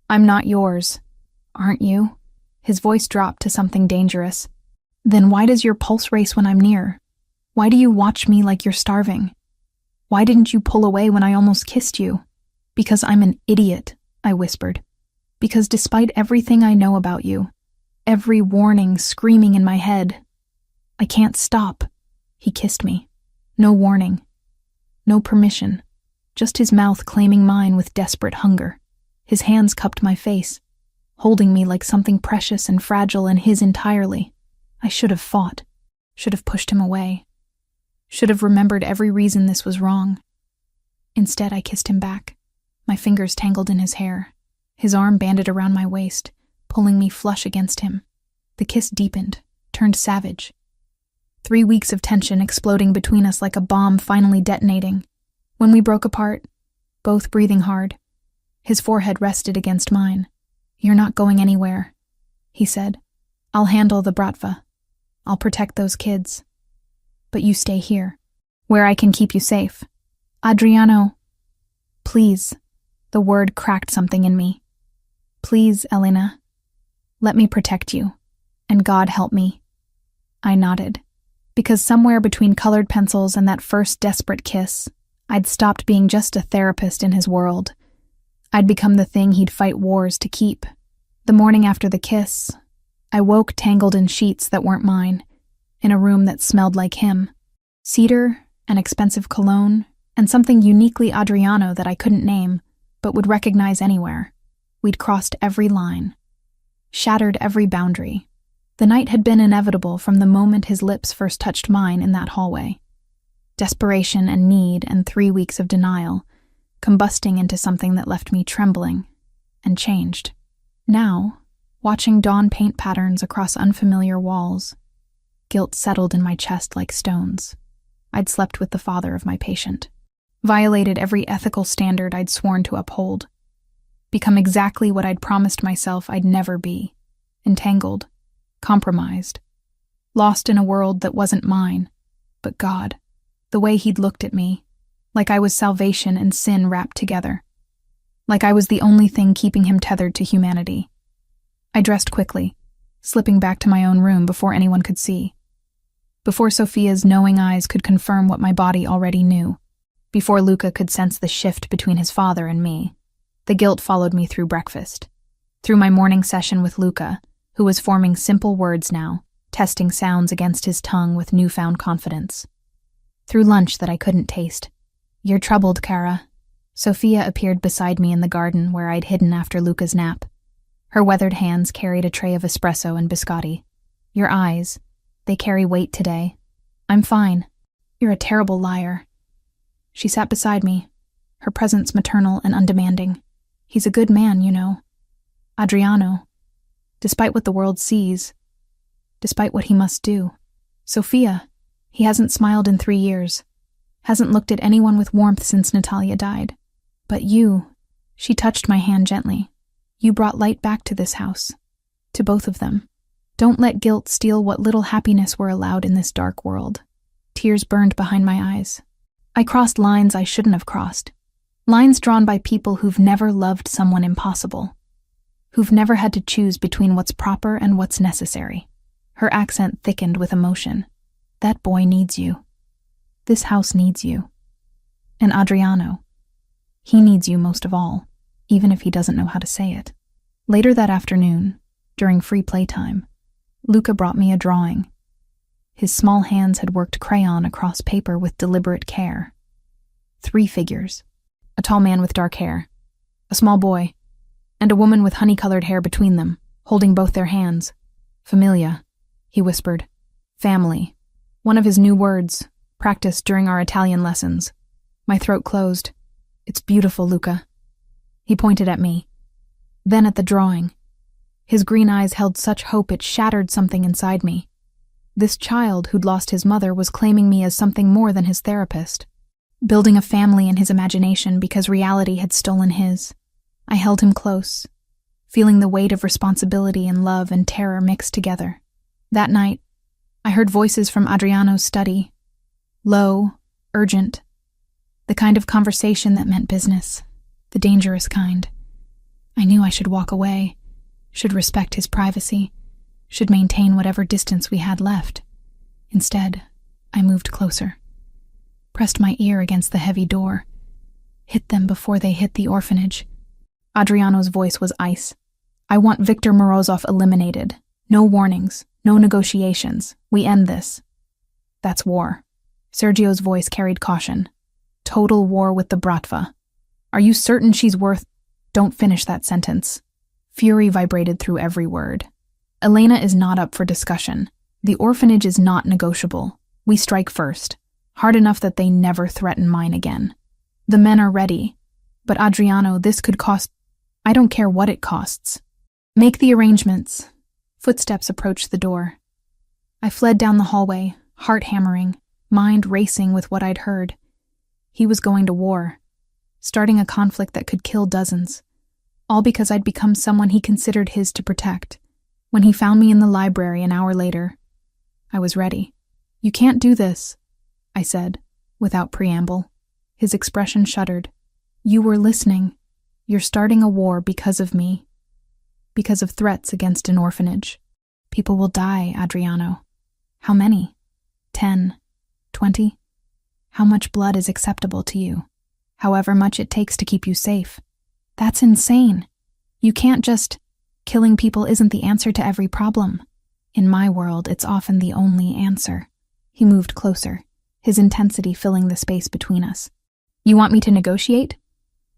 I'm not yours. Aren't you? His voice dropped to something dangerous. Then why does your pulse race when I'm near? Why do you watch me like you're starving? Why didn't you pull away when I almost kissed you? Because I'm an idiot, I whispered. Because despite everything I know about you, every warning screaming in my head, I can't stop. He kissed me. No warning. No permission. Just his mouth claiming mine with desperate hunger. His hands cupped my face, holding me like something precious and fragile and his entirely. I should have fought. Should have pushed him away. Should have remembered every reason this was wrong. Instead, I kissed him back, my fingers tangled in his hair, his arm banded around my waist, pulling me flush against him. The kiss deepened, turned savage. 3 weeks of tension exploding between us like a bomb finally detonating. When we broke apart, both breathing hard, his forehead rested against mine. You're not going anywhere, he said. I'll handle the bratva. I'll protect those kids. But you stay here, where I can keep you safe. Adriano, please. The word cracked something in me. Please, Elena. Let me protect you. And God help me. I nodded. Because somewhere between colored pencils and that first desperate kiss, I'd stopped being just a therapist in his world. I'd become the thing he'd fight wars to keep. The morning after the kiss, I woke tangled in sheets that weren't mine, in a room that smelled like him. Cedar, an expensive cologne, and something uniquely Adriano that I couldn't name, but would recognize anywhere. We'd crossed every line, shattered every boundary. The night had been inevitable from the moment his lips first touched mine in that hallway. Desperation and need and 3 weeks of denial, combusting into something that left me trembling, and changed. Now, watching dawn paint patterns across unfamiliar walls, guilt settled in my chest like stones. I'd slept with the father of my patient, violated every ethical standard I'd sworn to uphold, become exactly what I'd promised myself I'd never be, entangled, compromised, lost in a world that wasn't mine, but God. The way he'd looked at me, like I was salvation and sin wrapped together, like I was the only thing keeping him tethered to humanity. I dressed quickly, slipping back to my own room before anyone could see. Before Sophia's knowing eyes could confirm what my body already knew. Before Luca could sense the shift between his father and me. The guilt followed me through breakfast. Through my morning session with Luca, who was forming simple words now, testing sounds against his tongue with newfound confidence. Through lunch that I couldn't taste. You're troubled, Cara. Sophia appeared beside me in the garden where I'd hidden after Luca's nap. Her weathered hands carried a tray of espresso and biscotti. Your eyes, they carry weight today. I'm fine. You're a terrible liar. She sat beside me, her presence maternal and undemanding. He's a good man, you know. Adriano. Despite what the world sees. Despite what he must do. Sophia. He hasn't smiled in 3 years. Hasn't looked at anyone with warmth since Natalia died. But you. She touched my hand gently. You brought light back to this house. To both of them. Don't let guilt steal what little happiness we're allowed in this dark world. Tears burned behind my eyes. I crossed lines I shouldn't have crossed. Lines drawn by people who've never loved someone impossible. Who've never had to choose between what's proper and what's necessary. Her accent thickened with emotion. That boy needs you. This house needs you. And Adriano. He needs you most of all, even if he doesn't know how to say it. Later that afternoon, during free playtime, Luca brought me a drawing. His small hands had worked crayon across paper with deliberate care. 3 figures. A tall man with dark hair, a small boy, and a woman with honey-colored hair between them, holding both their hands. Familia, he whispered. Family. One of his new words, practiced during our Italian lessons. My throat closed. It's beautiful, Luca. He pointed at me. Then at the drawing. His green eyes held such hope it shattered something inside me. This child who'd lost his mother was claiming me as something more than his therapist. Building a family in his imagination because reality had stolen his. I held him close, feeling the weight of responsibility and love and terror mixed together. That night, I heard voices from Adriano's study. Low, urgent. The kind of conversation that meant business. The dangerous kind. I knew I should walk away, should respect his privacy, should maintain whatever distance we had left. Instead, I moved closer. Pressed my ear against the heavy door. Hit them before they hit the orphanage. Adriano's voice was ice. I want Victor Morozov eliminated. No warnings, no negotiations. We end this. That's war. Sergio's voice carried caution. Total war with the Bratva. Are you certain she's worth— Don't finish that sentence. Fury vibrated through every word. Elena is not up for discussion. The orphanage is not negotiable. We strike first. Hard enough that they never threaten mine again. The men are ready. But Adriano, this could cost— I don't care what it costs. Make the arrangements. Footsteps approached the door. I fled down the hallway, heart hammering, mind racing with what I'd heard. He was going to war, starting a conflict that could kill dozens, all because I'd become someone he considered his to protect. When he found me in the library an hour later, I was ready. You can't do this, I said, without preamble. His expression shuddered. You were listening. You're starting a war because of me. Because of threats against an orphanage. People will die, Adriano. How many? 10? 20? How much blood is acceptable to you? However much it takes to keep you safe. That's insane. You can't just— Killing people isn't the answer to every problem. In my world, it's often the only answer. He moved closer, his intensity filling the space between us. You want me to negotiate?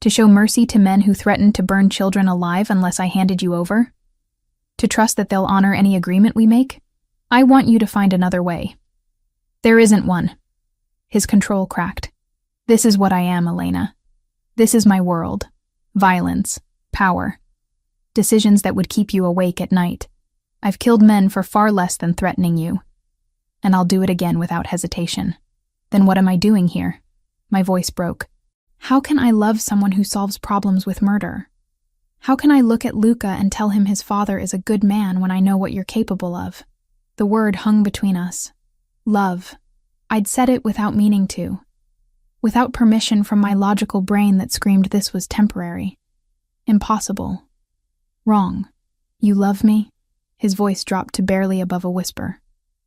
To show mercy to men who threatened to burn children alive unless I handed you over? To trust that they'll honor any agreement we make? I want you to find another way. There isn't one. His control cracked. This is what I am, Elena. This is my world. Violence. Power. Decisions that would keep you awake at night. I've killed men for far less than threatening you. And I'll do it again without hesitation. Then what am I doing here? My voice broke. How can I love someone who solves problems with murder? How can I look at Luca and tell him his father is a good man when I know what you're capable of? The word hung between us. Love. I'd said it without meaning to. Without permission from my logical brain that screamed this was temporary. Impossible. Wrong. You love me? His voice dropped to barely above a whisper.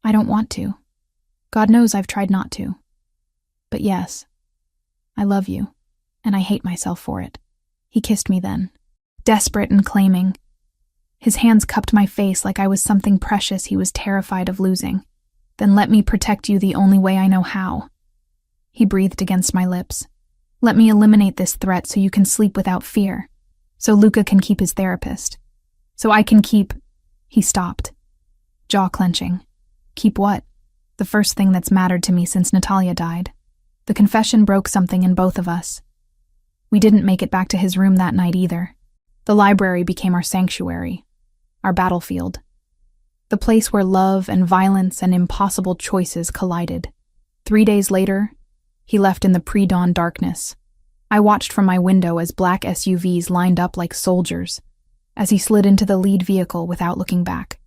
I don't want to. God knows I've tried not to. But yes, I love you, and I hate myself for it. He kissed me then, desperate and claiming. His hands cupped my face like I was something precious he was terrified of losing. Then let me protect you the only way I know how. He breathed against my lips. Let me eliminate this threat so you can sleep without fear. So Luca can keep his therapist. So I can keep— He stopped, jaw clenching. Keep what? The first thing that's mattered to me since Natalia died. The confession broke something in both of us. We didn't make it back to his room that night either. The library became our sanctuary, our battlefield. The place where love and violence and impossible choices collided. 3 days later, he left in the pre-dawn darkness. I watched from my window as black SUVs lined up like soldiers, as he slid into the lead vehicle without looking back.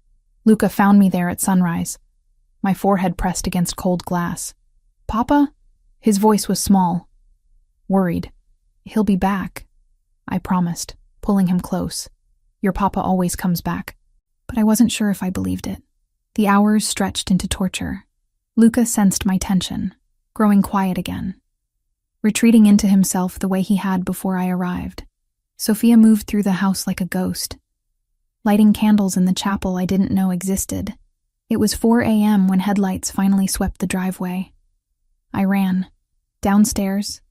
Luca found me there at sunrise, my forehead pressed against cold glass. Papa? His voice was small. Worried. He'll be back, I promised, pulling him close. Your papa always comes back. But I wasn't sure if I believed it. The hours stretched into torture. Luca sensed my tension, growing quiet again, retreating into himself the way he had before I arrived. Sophia moved through the house like a ghost, lighting candles in the chapel I didn't know existed. It was 4 a.m. when headlights finally swept the driveway. I ran, downstairs,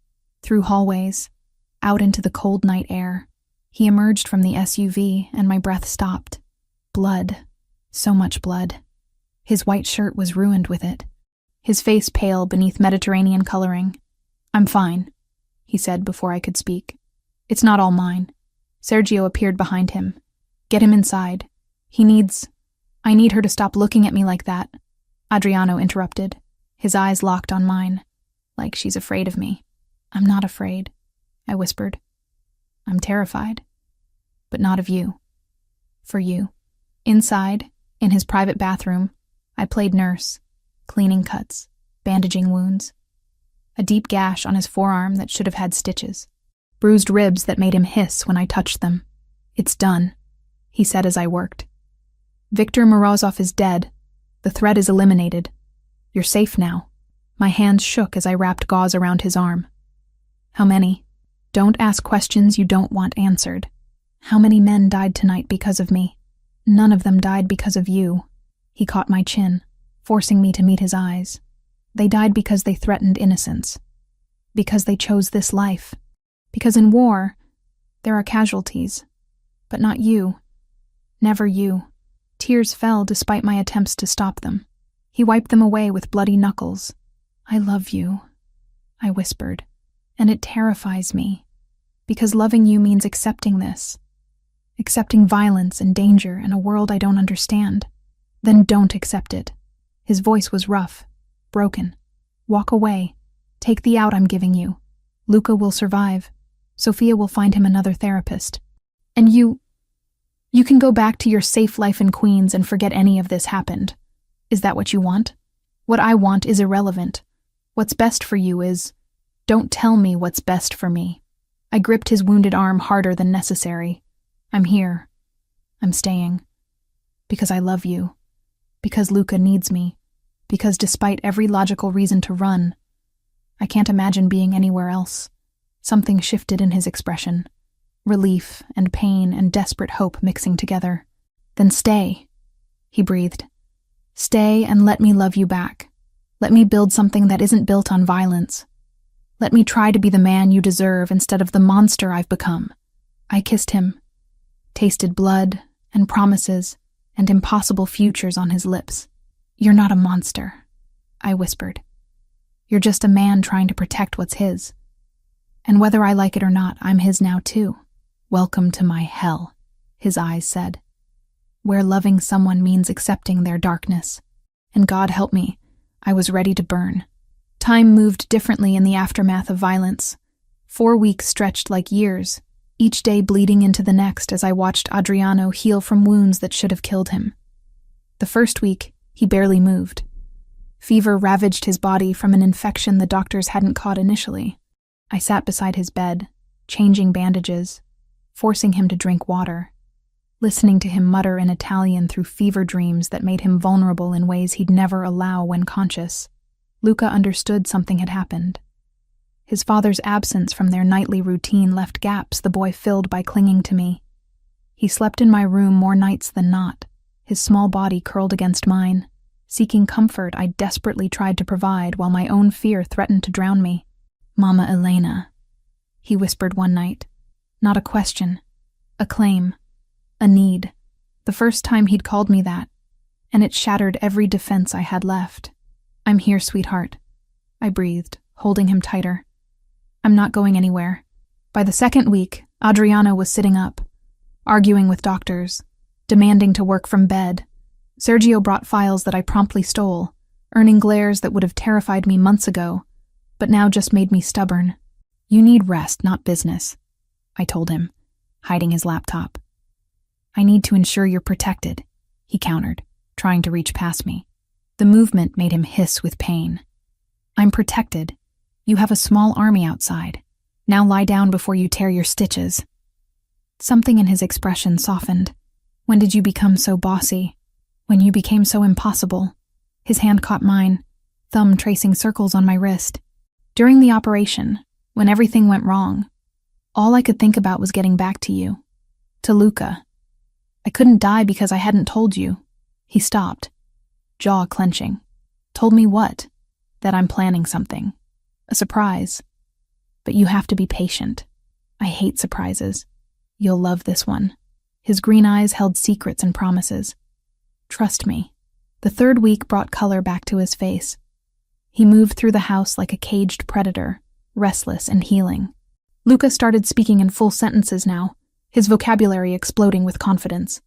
through hallways, out into the cold night air. He emerged from the SUV, and my breath stopped. Blood. So much blood. His white shirt was ruined with it. His face pale beneath Mediterranean coloring. "I'm fine," he said before I could speak. "It's not all mine." Sergio appeared behind him. "Get him inside. I need her to stop looking at me like that." Adriano interrupted. His eyes locked on mine, like she's afraid of me. "I'm not afraid," I whispered. "I'm terrified. But not of you. For you." Inside, in his private bathroom, I played nurse, cleaning cuts, bandaging wounds. A deep gash on his forearm that should have had stitches. Bruised ribs that made him hiss when I touched them. "It's done," he said as I worked. "Viktor Morozov is dead. The threat is eliminated. You're safe now." My hands shook as I wrapped gauze around his arm. "How many? Don't ask questions you don't want answered. How many men died tonight because of me? None of them died because of you." He caught my chin, forcing me to meet his eyes. "They died because they threatened innocence. Because they chose this life. Because in war, there are casualties. But not you. Never you." Tears fell despite my attempts to stop them. He wiped them away with bloody knuckles. "I love you," I whispered, "and it terrifies me. Because loving you means accepting this. Accepting violence and danger and a world I don't understand. Then don't accept it." His voice was rough, broken. "Walk away. Take the out I'm giving you. Luca will survive. Sophia will find him another therapist. And you can go back to your safe life in Queens and forget any of this happened. Is that what you want? What I want is irrelevant. What's best for you is... Don't tell me what's best for me." I gripped his wounded arm harder than necessary. "I'm here. I'm staying. Because I love you. Because Luca needs me. Because despite every logical reason to run, I can't imagine being anywhere else." Something shifted in his expression. Relief and pain and desperate hope mixing together. "Then stay," he breathed. "Stay and let me love you back. Let me build something that isn't built on violence. Let me try to be the man you deserve instead of the monster I've become." I kissed him, tasted blood and promises and impossible futures on his lips. "You're not a monster," I whispered. "You're just a man trying to protect what's his. And whether I like it or not, I'm his now too." "Welcome to my hell," his eyes said. "Where loving someone means accepting their darkness. And God help me, I was ready to burn." Time moved differently in the aftermath of violence. 4 weeks stretched like years, each day bleeding into the next as I watched Adriano heal from wounds that should have killed him. The first week, he barely moved. Fever ravaged his body from an infection the doctors hadn't caught initially. I sat beside his bed, changing bandages, forcing him to drink water, listening to him mutter in Italian through fever dreams that made him vulnerable in ways he'd never allow when conscious. Luca understood something had happened. His father's absence from their nightly routine left gaps the boy filled by clinging to me. He slept in my room more nights than not, his small body curled against mine, seeking comfort I desperately tried to provide while my own fear threatened to drown me. "Mama Elena," he whispered one night. Not a question, a claim, a need. The first time he'd called me that, and it shattered every defense I had left. "I'm here, sweetheart," I breathed, holding him tighter. "I'm not going anywhere." By the second week, Adriano was sitting up, arguing with doctors, demanding to work from bed. Sergio brought files that I promptly stole, earning glares that would have terrified me months ago, but now just made me stubborn. "You need rest, not business," I told him, hiding his laptop. "I need to ensure you're protected," he countered, trying to reach past me. The movement made him hiss with pain. "I'm protected. You have a small army outside. Now lie down before you tear your stitches." Something in his expression softened. "When did you become so bossy? When you became so impossible?" His hand caught mine, thumb tracing circles on my wrist. "During the operation, when everything went wrong, all I could think about was getting back to you. To Luca. I couldn't die because I hadn't told you." He stopped, jaw clenching. "Told me what?" "That I'm planning something. A surprise." But you have to be patient. I hate surprises. You'll love this one." His green eyes held secrets and promises. "Trust me." The third week brought color back to his face. He moved through the house like a caged predator, restless and healing. Luca started speaking in full sentences now, his vocabulary exploding with confidence.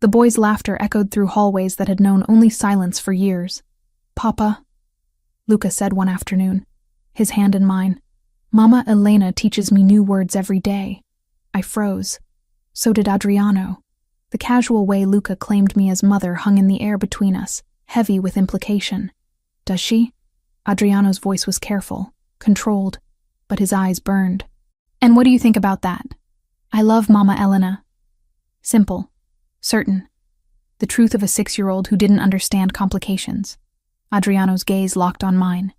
The boys' laughter echoed through hallways that had known only silence for years. "Papa," Luca said one afternoon, his hand in mine, "Mama Elena teaches me new words every day." I froze. So did Adriano. The casual way Luca claimed me as mother hung in the air between us, heavy with implication. "Does she?" Adriano's voice was careful, controlled, but his eyes burned. "And what do you think about that?" "I love Mama Elena." Simple. Certain. The truth of a 6-year-old who didn't understand complications. Adriano's gaze locked on mine.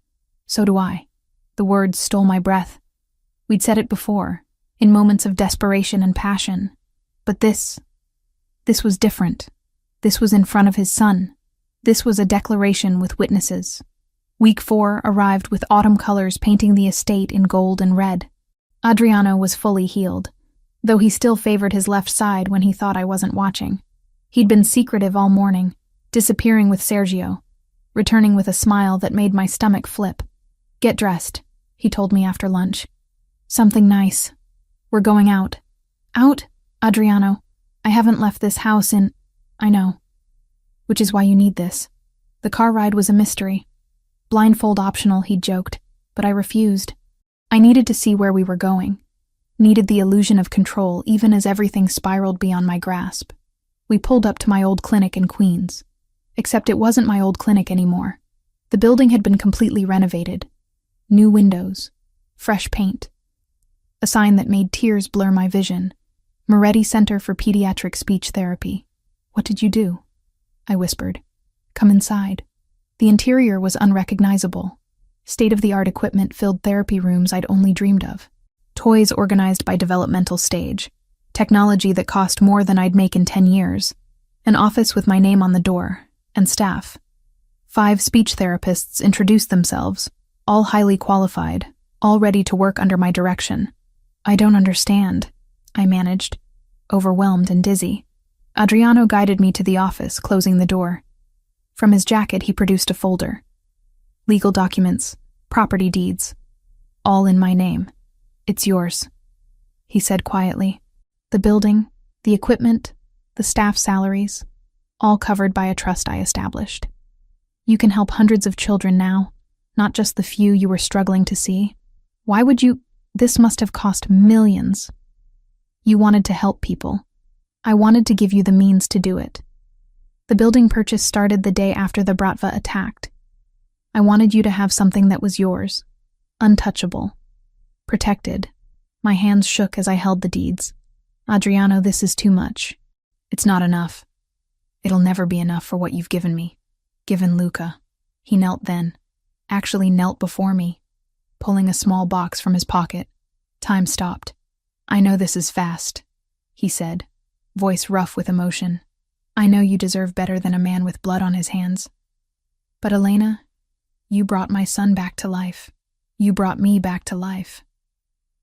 So do I. The words stole my breath. We'd said it before, in moments of desperation and passion. But this was different. This was in front of his son. This was a declaration with witnesses. Week 4 arrived with autumn colors painting the estate in gold and red. Adriano was fully healed, though he still favored his left side when he thought I wasn't watching. He'd been secretive all morning, disappearing with Sergio, returning with a smile that made my stomach flip. "Get dressed," he told me after lunch. "Something nice. We're going out." "Out? Adriano, I haven't left this house in—" "I know. Which is why you need this." The car ride was a mystery. Blindfold optional, he'd joked, but I refused. I needed to see where we were going. Needed the illusion of control, even as everything spiraled beyond my grasp. We pulled up to my old clinic in Queens. Except it wasn't my old clinic anymore. The building had been completely renovated. New windows. Fresh paint. A sign that made tears blur my vision. Moretti Center for Pediatric Speech Therapy. "What did you do?" I whispered. "Come inside." The interior was unrecognizable. State-of-the-art equipment filled therapy rooms I'd only dreamed of. Toys organized by developmental stage. Technology that cost more than I'd make in 10 years. An office with my name on the door. And staff. 5 speech therapists introduced themselves, all highly qualified, all ready to work under my direction. "I don't understand," I managed, overwhelmed and dizzy. Adriano guided me to the office, closing the door. From his jacket, he produced a folder. Legal documents, property deeds, all in my name. "It's yours," he said quietly. "The building, the equipment, the staff salaries, all covered by a trust I established. You can help hundreds of children now, not just the few you were struggling to see. Why would you? This must have cost millions. You wanted to help people. I wanted to give you the means to do it. The building purchase started the day after the Bratva attacked. I wanted you to have something that was yours, untouchable, protected." My hands shook as I held the deeds. "Adriano, this is too much. It's not enough. It'll never be enough for what you've given me. Given Luca." He knelt then, actually knelt before me, pulling a small box from his pocket. Time stopped. "I know this is fast," he said, voice rough with emotion. "I know you deserve better than a man with blood on his hands. But Elena, you brought my son back to life. You brought me back to life.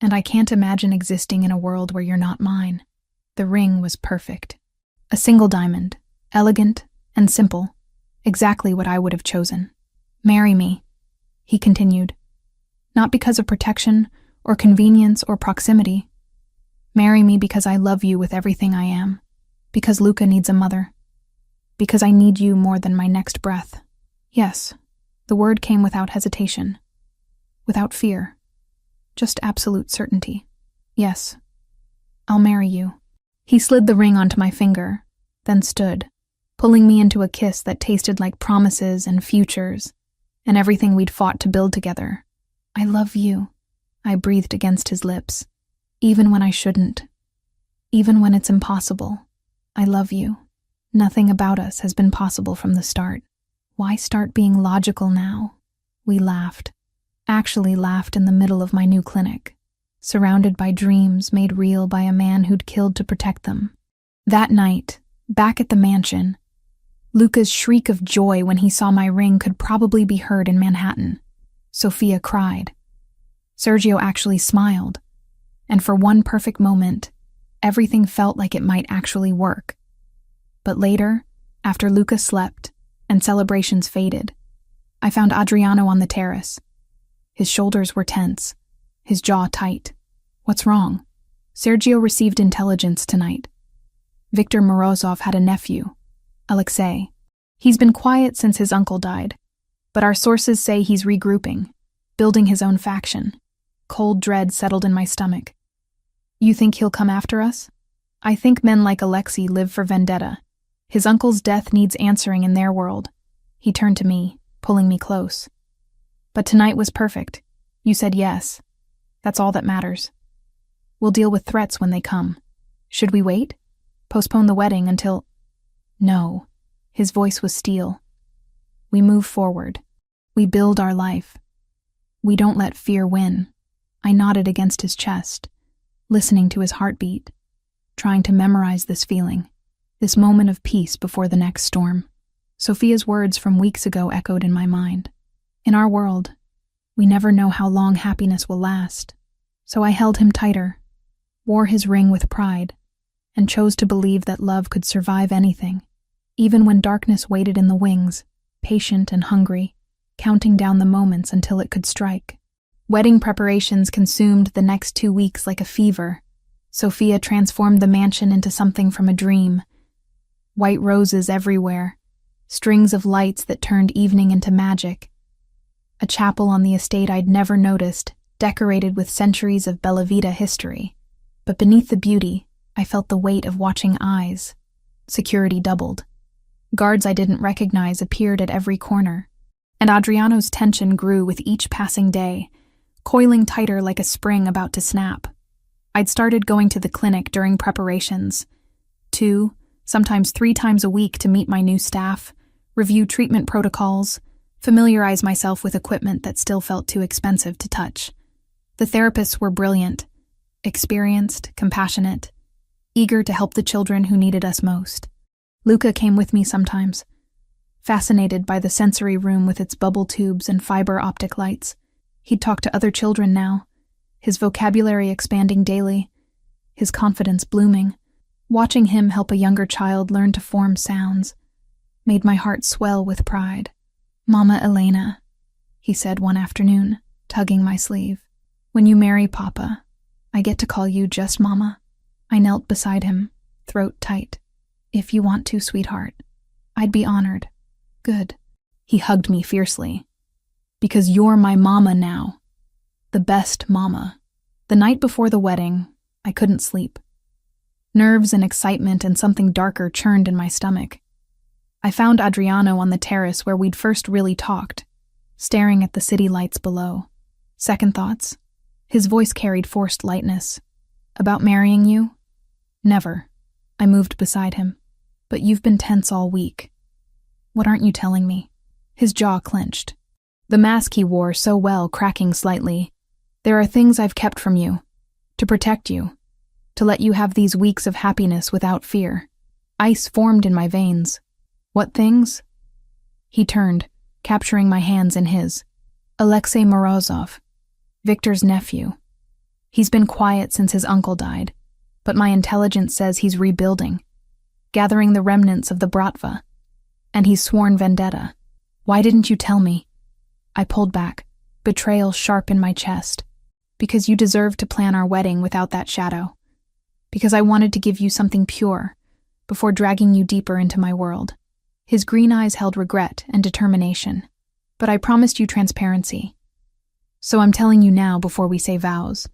And I can't imagine existing in a world where you're not mine." The ring was perfect. A single diamond, elegant and simple, exactly what I would have chosen. "Marry me," he continued. "Not because of protection or convenience or proximity. Marry me because I love you with everything I am. Because Luca needs a mother. Because I need you more than my next breath." Yes, the word came without hesitation. Without fear. Just absolute certainty. "Yes, I'll marry you." He slid the ring onto my finger, then stood, pulling me into a kiss that tasted like promises and futures, and everything we'd fought to build together. "I love you," I breathed against his lips. "Even when I shouldn't. Even when it's impossible. I love you. Nothing about us has been possible from the start. Why start being logical now?" We laughed. Actually laughed in the middle of my new clinic, surrounded by dreams made real by a man who'd killed to protect them. That night, back at the mansion, Luca's shriek of joy when he saw my ring could probably be heard in Manhattan. Sophia cried. Sergio actually smiled, and for one perfect moment, everything felt like it might actually work. But later, after Luca slept and celebrations faded, I found Adriano on the terrace. His shoulders were tense, his jaw tight. What's wrong? Sergio received intelligence tonight. Victor Morozov had a nephew, Alexei. He's been quiet since his uncle died, but our sources say he's regrouping, building his own faction. Cold dread settled in my stomach. You think he'll come after us? I think men like Alexei live for vendetta. His uncle's death needs answering in their world. He turned to me, pulling me close. But tonight was perfect. You said yes. That's all that matters. We'll deal with threats when they come. Should we wait? Postpone the wedding until... No. His voice was steel. We move forward. We build our life. We don't let fear win. I nodded against his chest, listening to his heartbeat, trying to memorize this feeling, this moment of peace before the next storm. Sophia's words from weeks ago echoed in my mind. In our world, we never know how long happiness will last. So I held him tighter, wore his ring with pride, and chose to believe that love could survive anything, even when darkness waited in the wings, patient and hungry, counting down the moments until it could strike. Wedding preparations consumed the next 2 weeks like a fever. Sophia transformed the mansion into something from a dream. White roses everywhere, strings of lights that turned evening into magic. A chapel on the estate I'd never noticed, decorated with centuries of Bella Vita history. But beneath the beauty, I felt the weight of watching eyes. Security doubled. Guards I didn't recognize appeared at every corner, and Adriano's tension grew with each passing day, coiling tighter like a spring about to snap. I'd started going to the clinic during preparations, 2, sometimes 3 times a week to meet my new staff, review treatment protocols, familiarize myself with equipment that still felt too expensive to touch. The therapists were brilliant, experienced, compassionate, eager to help the children who needed us most. Luca came with me sometimes, fascinated by the sensory room with its bubble tubes and fiber optic lights. He'd talk to other children now, his vocabulary expanding daily, his confidence blooming. Watching him help a younger child learn to form sounds made my heart swell with pride. "Mama Elena," he said one afternoon, tugging my sleeve. "When you marry Papa, I get to call you just Mama." I knelt beside him, throat tight. "If you want to, sweetheart, I'd be honored." "Good." He hugged me fiercely. "Because you're my mama now. The best mama." The night before the wedding, I couldn't sleep. Nerves and excitement and something darker churned in my stomach. I found Adriano on the terrace where we'd first really talked, staring at the city lights below. Second thoughts. His voice carried forced lightness. "About marrying you?" "Never." I moved beside him. "But you've been tense all week. What aren't you telling me?" His jaw clenched, the mask he wore so well cracking slightly. "There are things I've kept from you, to protect you, to let you have these weeks of happiness without fear." Ice formed in my veins. "What things?" He turned, capturing my hands in his. "Alexei Morozov, Victor's nephew. He's been quiet since his uncle died, but my intelligence says he's rebuilding, gathering the remnants of the Bratva, and he's sworn vendetta. Why didn't you tell me?" I pulled back, betrayal sharp in my chest. "Because you deserve to plan our wedding without that shadow. Because I wanted to give you something pure, before dragging you deeper into my world." His green eyes held regret and determination. "But I promised you transparency. So I'm telling you now before we say vows.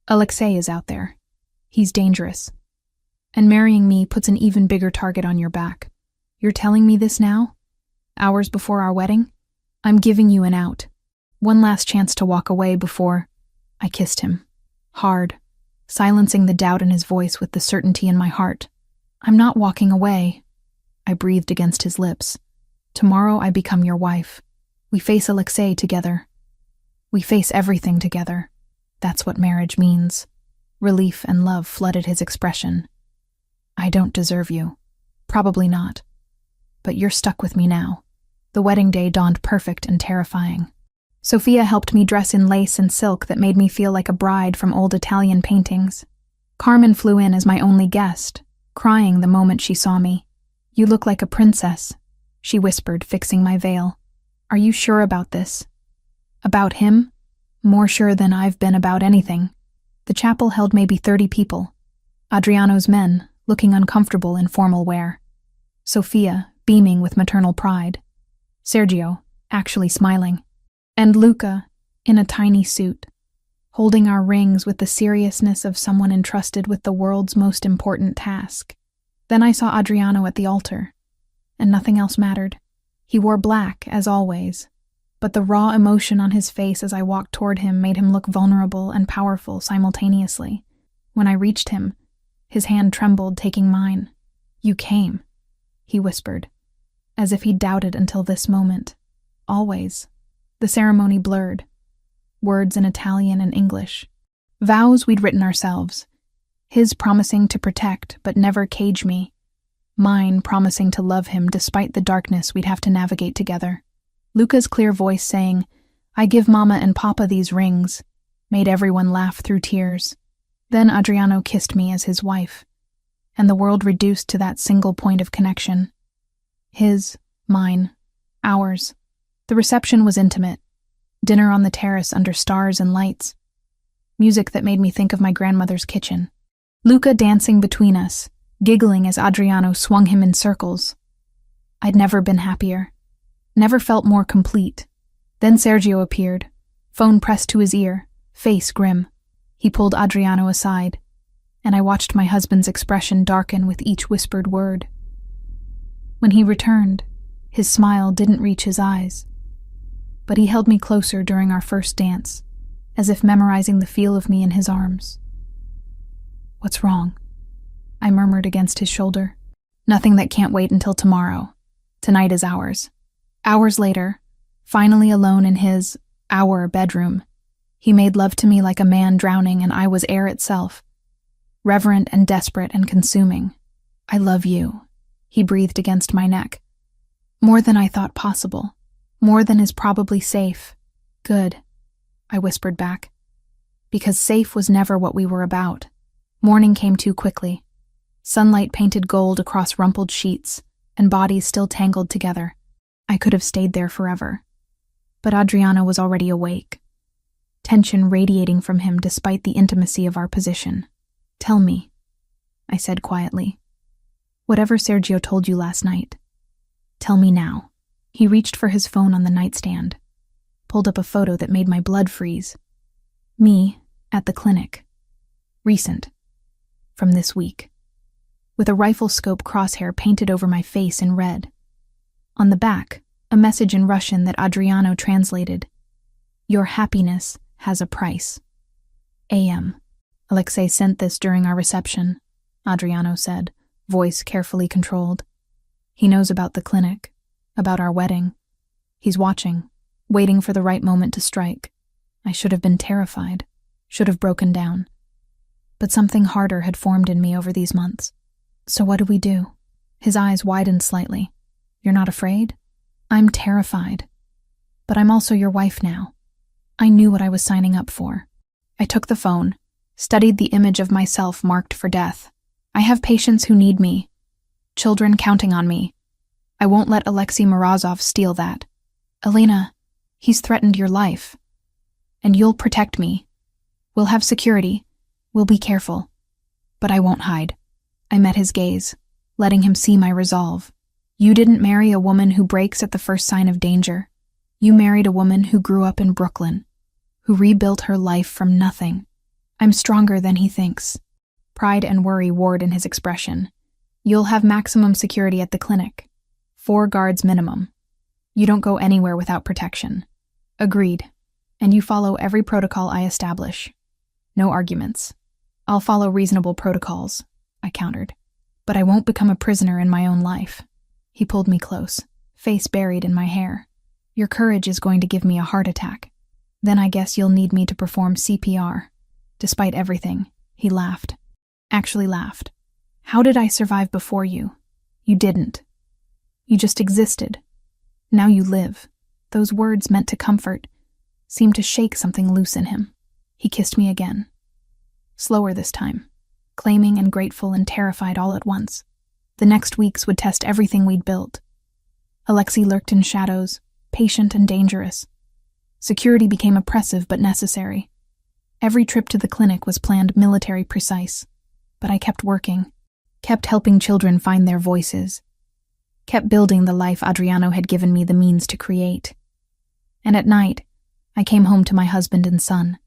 Alexei is out there. He's dangerous. And marrying me puts an even bigger target on your back. You're telling me this now? Hours before our wedding? I'm giving you an out. One last chance to walk away before..." I kissed him. Hard, silencing the doubt in his voice with the certainty in my heart. "I'm not walking away." I breathed against his lips. "Tomorrow I become your wife. We face Alexei together. We face everything together. That's what marriage means." Relief and love flooded his expression. "I don't deserve you. Probably not. But you're stuck with me now." The wedding day dawned perfect and terrifying. Sophia helped me dress in lace and silk that made me feel like a bride from old Italian paintings. Carmen flew in as my only guest, crying the moment she saw me. "You look like a princess," she whispered, fixing my veil. "Are you sure about this?" "About him? More sure than I've been about anything." The chapel held maybe 30 people. Adriano's men, looking uncomfortable in formal wear. Sophia, beaming with maternal pride. Sergio, actually smiling. And Luca, in a tiny suit, holding our rings with the seriousness of someone entrusted with the world's most important task. Then I saw Adriano at the altar, and nothing else mattered. He wore black, as always, but the raw emotion on his face as I walked toward him made him look vulnerable and powerful simultaneously. When I reached him, his hand trembled, taking mine. "You came," he whispered, as if he doubted until this moment. Always. The ceremony blurred. Words in Italian and English. Vows we'd written ourselves. His promising to protect but never cage me. Mine promising to love him despite the darkness we'd have to navigate together. Luca's clear voice saying, "I give Mama and Papa these rings," made everyone laugh through tears. Then Adriano kissed me as his wife, and the world reduced to that single point of connection. His, mine, ours. The reception was intimate. Dinner on the terrace under stars and lights. Music that made me think of my grandmother's kitchen. Luca dancing between us, giggling as Adriano swung him in circles. I'd never been happier. Never felt more complete. Then Sergio appeared, phone pressed to his ear, face grim. He pulled Adriano aside, and I watched my husband's expression darken with each whispered word. When he returned, his smile didn't reach his eyes. But he held me closer during our first dance, as if memorizing the feel of me in his arms. "What's wrong?" I murmured against his shoulder. "Nothing that can't wait until tomorrow. Tonight is ours." Hours later, finally alone in our bedroom, he made love to me like a man drowning and I was air itself. Reverent and desperate and consuming. "I love you," he breathed against my neck. "More than I thought possible. More than is probably safe." "Good," I whispered back. Because safe was never what we were about. Morning came too quickly. Sunlight painted gold across rumpled sheets, and bodies still tangled together. I could have stayed there forever. But Adriano was already awake. Tension radiating from him despite the intimacy of our position. "Tell me," I said quietly. "Whatever Sergio told you last night. Tell me now." He reached for his phone on the nightstand, pulled up a photo that made my blood freeze. Me, at the clinic. Recent. From this week. With a rifle scope crosshair painted over my face in red. On the back, a message in Russian that Adriano translated. "Your happiness has a price. A.M. Alexei sent this during our reception," Adriano said, voice carefully controlled. "He knows about the clinic. About our wedding. He's watching, waiting for the right moment to strike. I should have been terrified, should have broken down. But something harder had formed in me over these months. So what do we do?" His eyes widened slightly. "You're not afraid?" "I'm terrified. But I'm also your wife now." I knew what I was signing up for. I took the phone, studied the image of myself marked for death. I have patients who need me. Children counting on me. I won't let Alexei Morozov steal that. "Elena, he's threatened your life. And you'll protect me. We'll have security. We'll be careful. But I won't hide." I met his gaze, letting him see my resolve. "You didn't marry a woman who breaks at the first sign of danger. You married a woman who grew up in Brooklyn, who rebuilt her life from nothing. I'm stronger than he thinks." Pride and worry warred in his expression. "You'll have maximum security at the clinic. 4 guards minimum. You don't go anywhere without protection." "Agreed. And you follow every protocol I establish. No arguments." "I'll follow reasonable protocols," I countered. "But I won't become a prisoner in my own life." He pulled me close, face buried in my hair. "Your courage is going to give me a heart attack. Then I guess you'll need me to perform CPR. Despite everything," he laughed. Actually laughed. "How did I survive before you? You didn't. You just existed. Now you live." Those words meant to comfort, seemed to shake something loose in him. He kissed me again. Slower this time, claiming and grateful and terrified all at once. The next weeks would test everything we'd built. Alexei lurked in shadows, patient and dangerous. Security became oppressive but necessary. Every trip to the clinic was planned military precise. But I kept working, kept helping children find their voices, kept building the life Adriano had given me the means to create. And at night, I came home to my husband and son,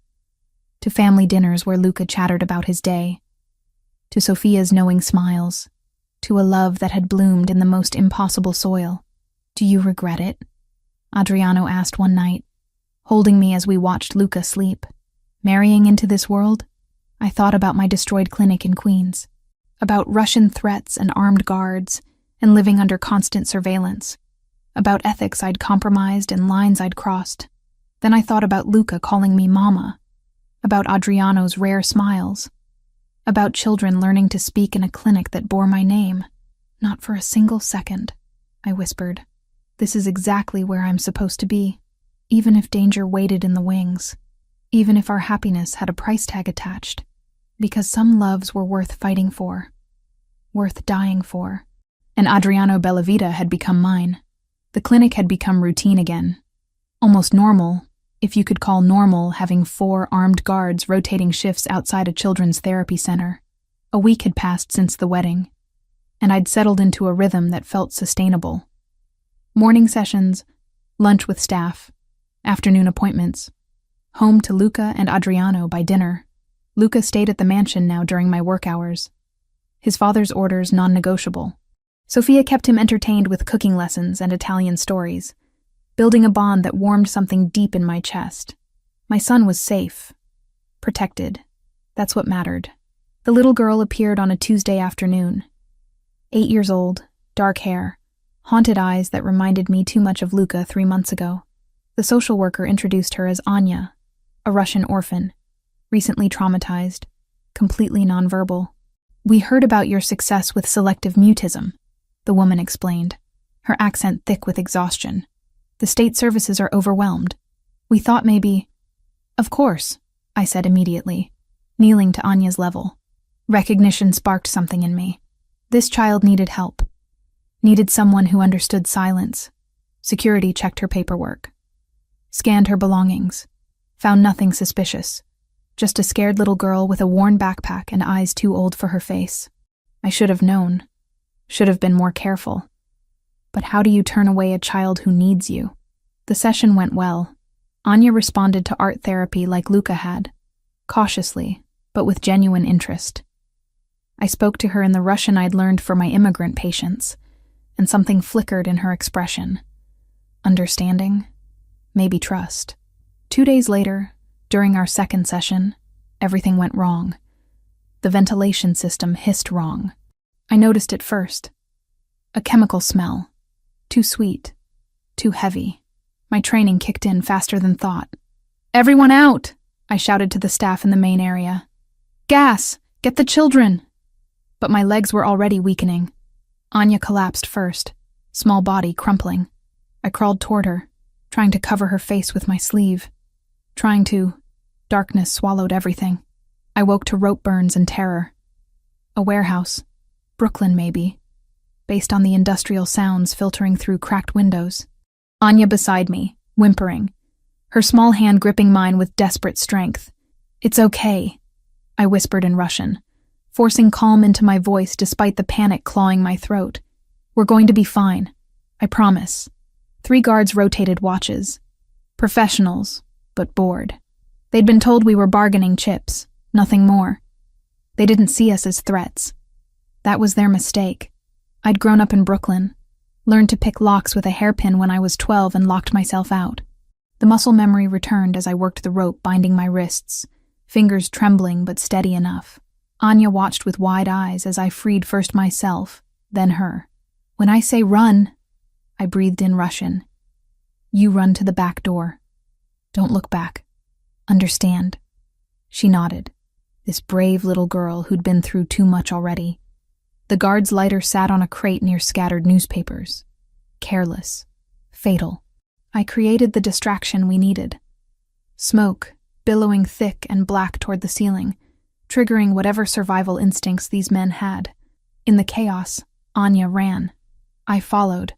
to family dinners where Luca chattered about his day, to Sophia's knowing smiles, to a love that had bloomed in the most impossible soil. "Do you regret it?" Adriano asked one night, holding me as we watched Luca sleep. Marrying into this world, I thought about my destroyed clinic in Queens, about Russian threats and armed guards, and living under constant surveillance, about ethics I'd compromised and lines I'd crossed. Then I thought about Luca calling me Mama, about Adriano's rare smiles, about children learning to speak in a clinic that bore my name. "Not for a single second," I whispered. "This is exactly where I'm supposed to be, even if danger waited in the wings, even if our happiness had a price tag attached, because some loves were worth fighting for, worth dying for." And Adriano Bellavita had become mine. The clinic had become routine again, almost normal, if you could call normal having 4 armed guards rotating shifts outside a children's therapy center. A week had passed since the wedding, and I'd settled into a rhythm that felt sustainable. Morning sessions, lunch with staff, afternoon appointments, home to Luca and Adriano by dinner. Luca stayed at the mansion now during my work hours, his father's orders non-negotiable. Sophia kept him entertained with cooking lessons and Italian stories, building a bond that warmed something deep in my chest. My son was safe, protected. That's what mattered. The little girl appeared on a Tuesday afternoon. 8 years old, dark hair, haunted eyes that reminded me too much of Luca 3 months ago. The social worker introduced her as Anya, a Russian orphan, recently traumatized, completely nonverbal. "We heard about your success with selective mutism," the woman explained, her accent thick with exhaustion. "The state services are overwhelmed. We thought maybe—" "Of course," I said immediately, kneeling to Anya's level. Recognition sparked something in me. This child needed help, needed someone who understood silence. Security checked her paperwork, scanned her belongings, found nothing suspicious, just a scared little girl with a worn backpack and eyes too old for her face. I should have known, should have been more careful. But how do you turn away a child who needs you? The session went well. Anya responded to art therapy like Luca had, cautiously, but with genuine interest. I spoke to her in the Russian I'd learned for my immigrant patients, and something flickered in her expression. Understanding, maybe trust. 2 days later, during our second session, everything went wrong. The ventilation system hissed wrong. I noticed it first. A chemical smell. Too sweet. Too heavy. My training kicked in faster than thought. "Everyone out!" I shouted to the staff in the main area. "Gas! Get the children!" But my legs were already weakening. Anya collapsed first, small body crumpling. I crawled toward her, trying to cover her face with my sleeve. Darkness swallowed everything. I woke to rope burns and terror. A warehouse. Brooklyn, maybe, based on the industrial sounds filtering through cracked windows. Anya beside me, whimpering, her small hand gripping mine with desperate strength. "It's okay," I whispered in Russian, forcing calm into my voice despite the panic clawing my throat. "We're going to be fine. I promise." 3 guards rotated watches. Professionals, but bored. They'd been told we were bargaining chips, nothing more. They didn't see us as threats. That was their mistake. I'd grown up in Brooklyn, learned to pick locks with a hairpin when I was 12 and locked myself out. The muscle memory returned as I worked the rope binding my wrists, fingers trembling but steady enough. Anya watched with wide eyes as I freed first myself, then her. "When I say run," I breathed in Russian, "you run to the back door. Don't look back. Understand?" She nodded. This brave little girl who'd been through too much already. The guard's lighter sat on a crate near scattered newspapers. Careless. Fatal. I created the distraction we needed. Smoke, billowing thick and black toward the ceiling, triggering whatever survival instincts these men had. In the chaos, Anya ran. I followed,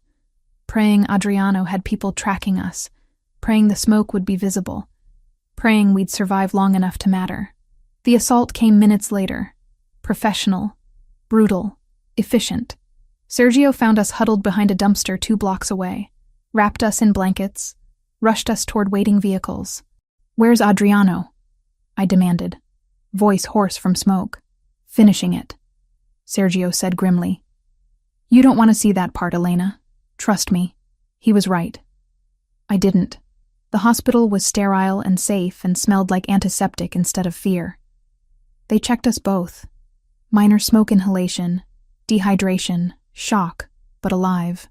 praying Adriano had people tracking us, praying the smoke would be visible, praying we'd survive long enough to matter. The assault came minutes later. Professional, brutal, efficient. Sergio found us huddled behind a dumpster 2 blocks away, wrapped us in blankets, rushed us toward waiting vehicles. "Where's Adriano?" I demanded, voice hoarse from smoke. "Finishing it," Sergio said grimly. "You don't want to see that part, Elena. Trust me, he was right." I didn't. The hospital was sterile and safe and smelled like antiseptic instead of fear. They checked us both. Minor smoke inhalation, dehydration, shock, but alive.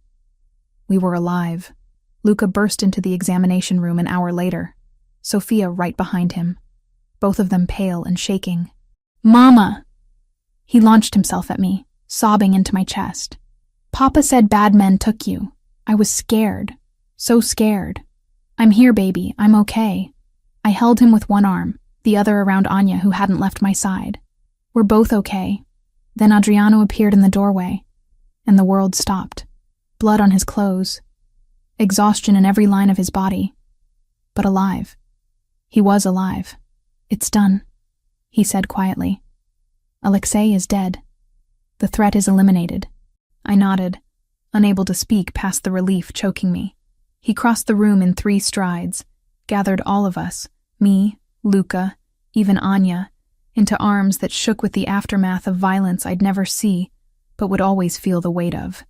We were alive. Luca burst into the examination room an hour later, Sophia right behind him, both of them pale and shaking. "Mama!" He launched himself at me, sobbing into my chest. "Papa said bad men took you. I was scared. So scared. I'm here, baby. I'm okay." I held him with one arm, the other around Anya, who hadn't left my side. "We're both okay." Then Adriano appeared in the doorway, and the world stopped. Blood on his clothes. Exhaustion in every line of his body. But alive. He was alive. "It's done," he said quietly. "Alexei is dead. The threat is eliminated." I nodded, unable to speak past the relief choking me. He crossed the room in 3 strides, gathered all of us, me, Luca, even Anya, into arms that shook with the aftermath of violence I'd never see, but would always feel the weight of.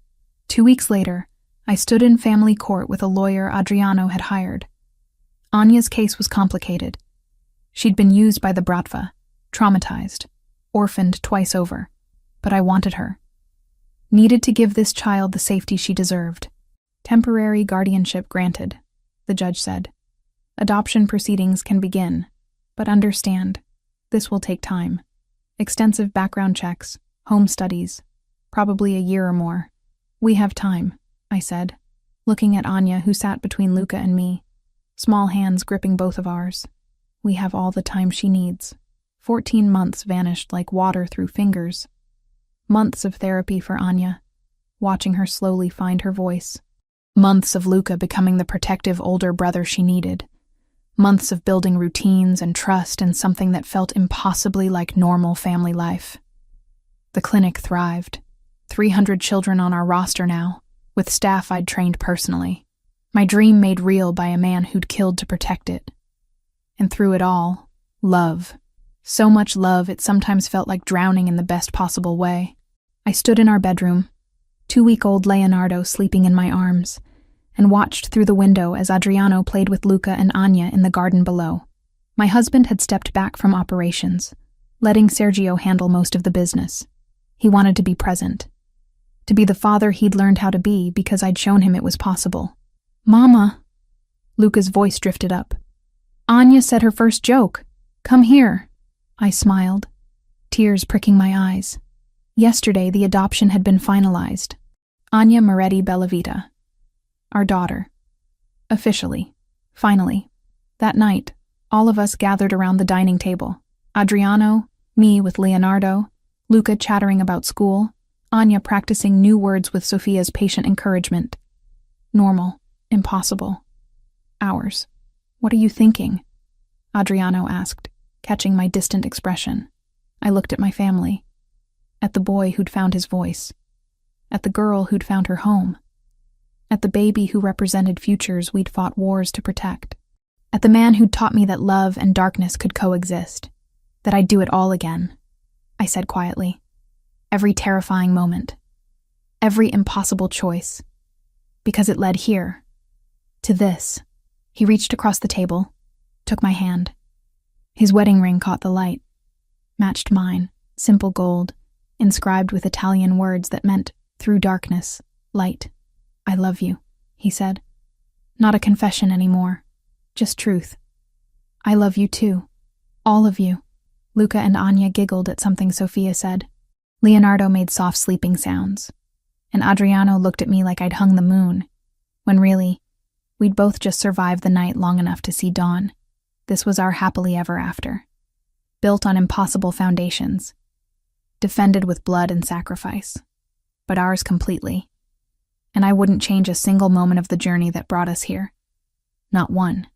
2 weeks later, I stood in family court with a lawyer Adriano had hired. Anya's case was complicated. She'd been used by the Bratva, traumatized, orphaned twice over, but I wanted her. Needed to give this child the safety she deserved. Temporary guardianship granted, the judge said. Adoption proceedings can begin, but understand, this will take time. Extensive background checks, home studies, probably a year or more. "We have time," I said, looking at Anya, who sat between Luca and me, small hands gripping both of ours. "We have all the time she needs." 14 months vanished like water through fingers. Months of therapy for Anya, watching her slowly find her voice. Months of Luca becoming the protective older brother she needed. Months of building routines and trust in something that felt impossibly like normal family life. The clinic thrived. 300 children on our roster now, with staff I'd trained personally. My dream made real by a man who'd killed to protect it. And through it all, love. So much love it sometimes felt like drowning in the best possible way. I stood in our bedroom, 2-week-old Leonardo sleeping in my arms, and watched through the window as Adriano played with Luca and Anya in the garden below. My husband had stepped back from operations, letting Sergio handle most of the business. He wanted to be present. To be the father he'd learned how to be because I'd shown him it was possible. "Mama," Luca's voice drifted up. "Anya said her first joke. Come here." I smiled, tears pricking my eyes. Yesterday, the adoption had been finalized. Anya Moretti Bellavita. Our daughter. Officially. Finally. That night, all of us gathered around the dining table. Adriano, me with Leonardo, Luca chattering about school, Anya practicing new words with Sophia's patient encouragement. Normal. Impossible. Ours. "What are you thinking?" Adriano asked, catching my distant expression. I looked at my family. At the boy who'd found his voice. At the girl who'd found her home. At the baby who represented futures we'd fought wars to protect. At the man who'd taught me that love and darkness could coexist. That I'd do it all again. I said quietly. Every terrifying moment. Every impossible choice. Because it led here. To this. He reached across the table, took my hand. His wedding ring caught the light. Matched mine, simple gold, inscribed with Italian words that meant, through darkness, light. "I love you," he said. Not a confession anymore, just truth. "I love you too. All of you." Luca and Anya giggled at something Sophia said. Leonardo made soft sleeping sounds. And Adriano looked at me like I'd hung the moon, when really, we'd both just survived the night long enough to see dawn. This was our happily ever after, built on impossible foundations, defended with blood and sacrifice, but ours completely. And I wouldn't change a single moment of the journey that brought us here. Not one.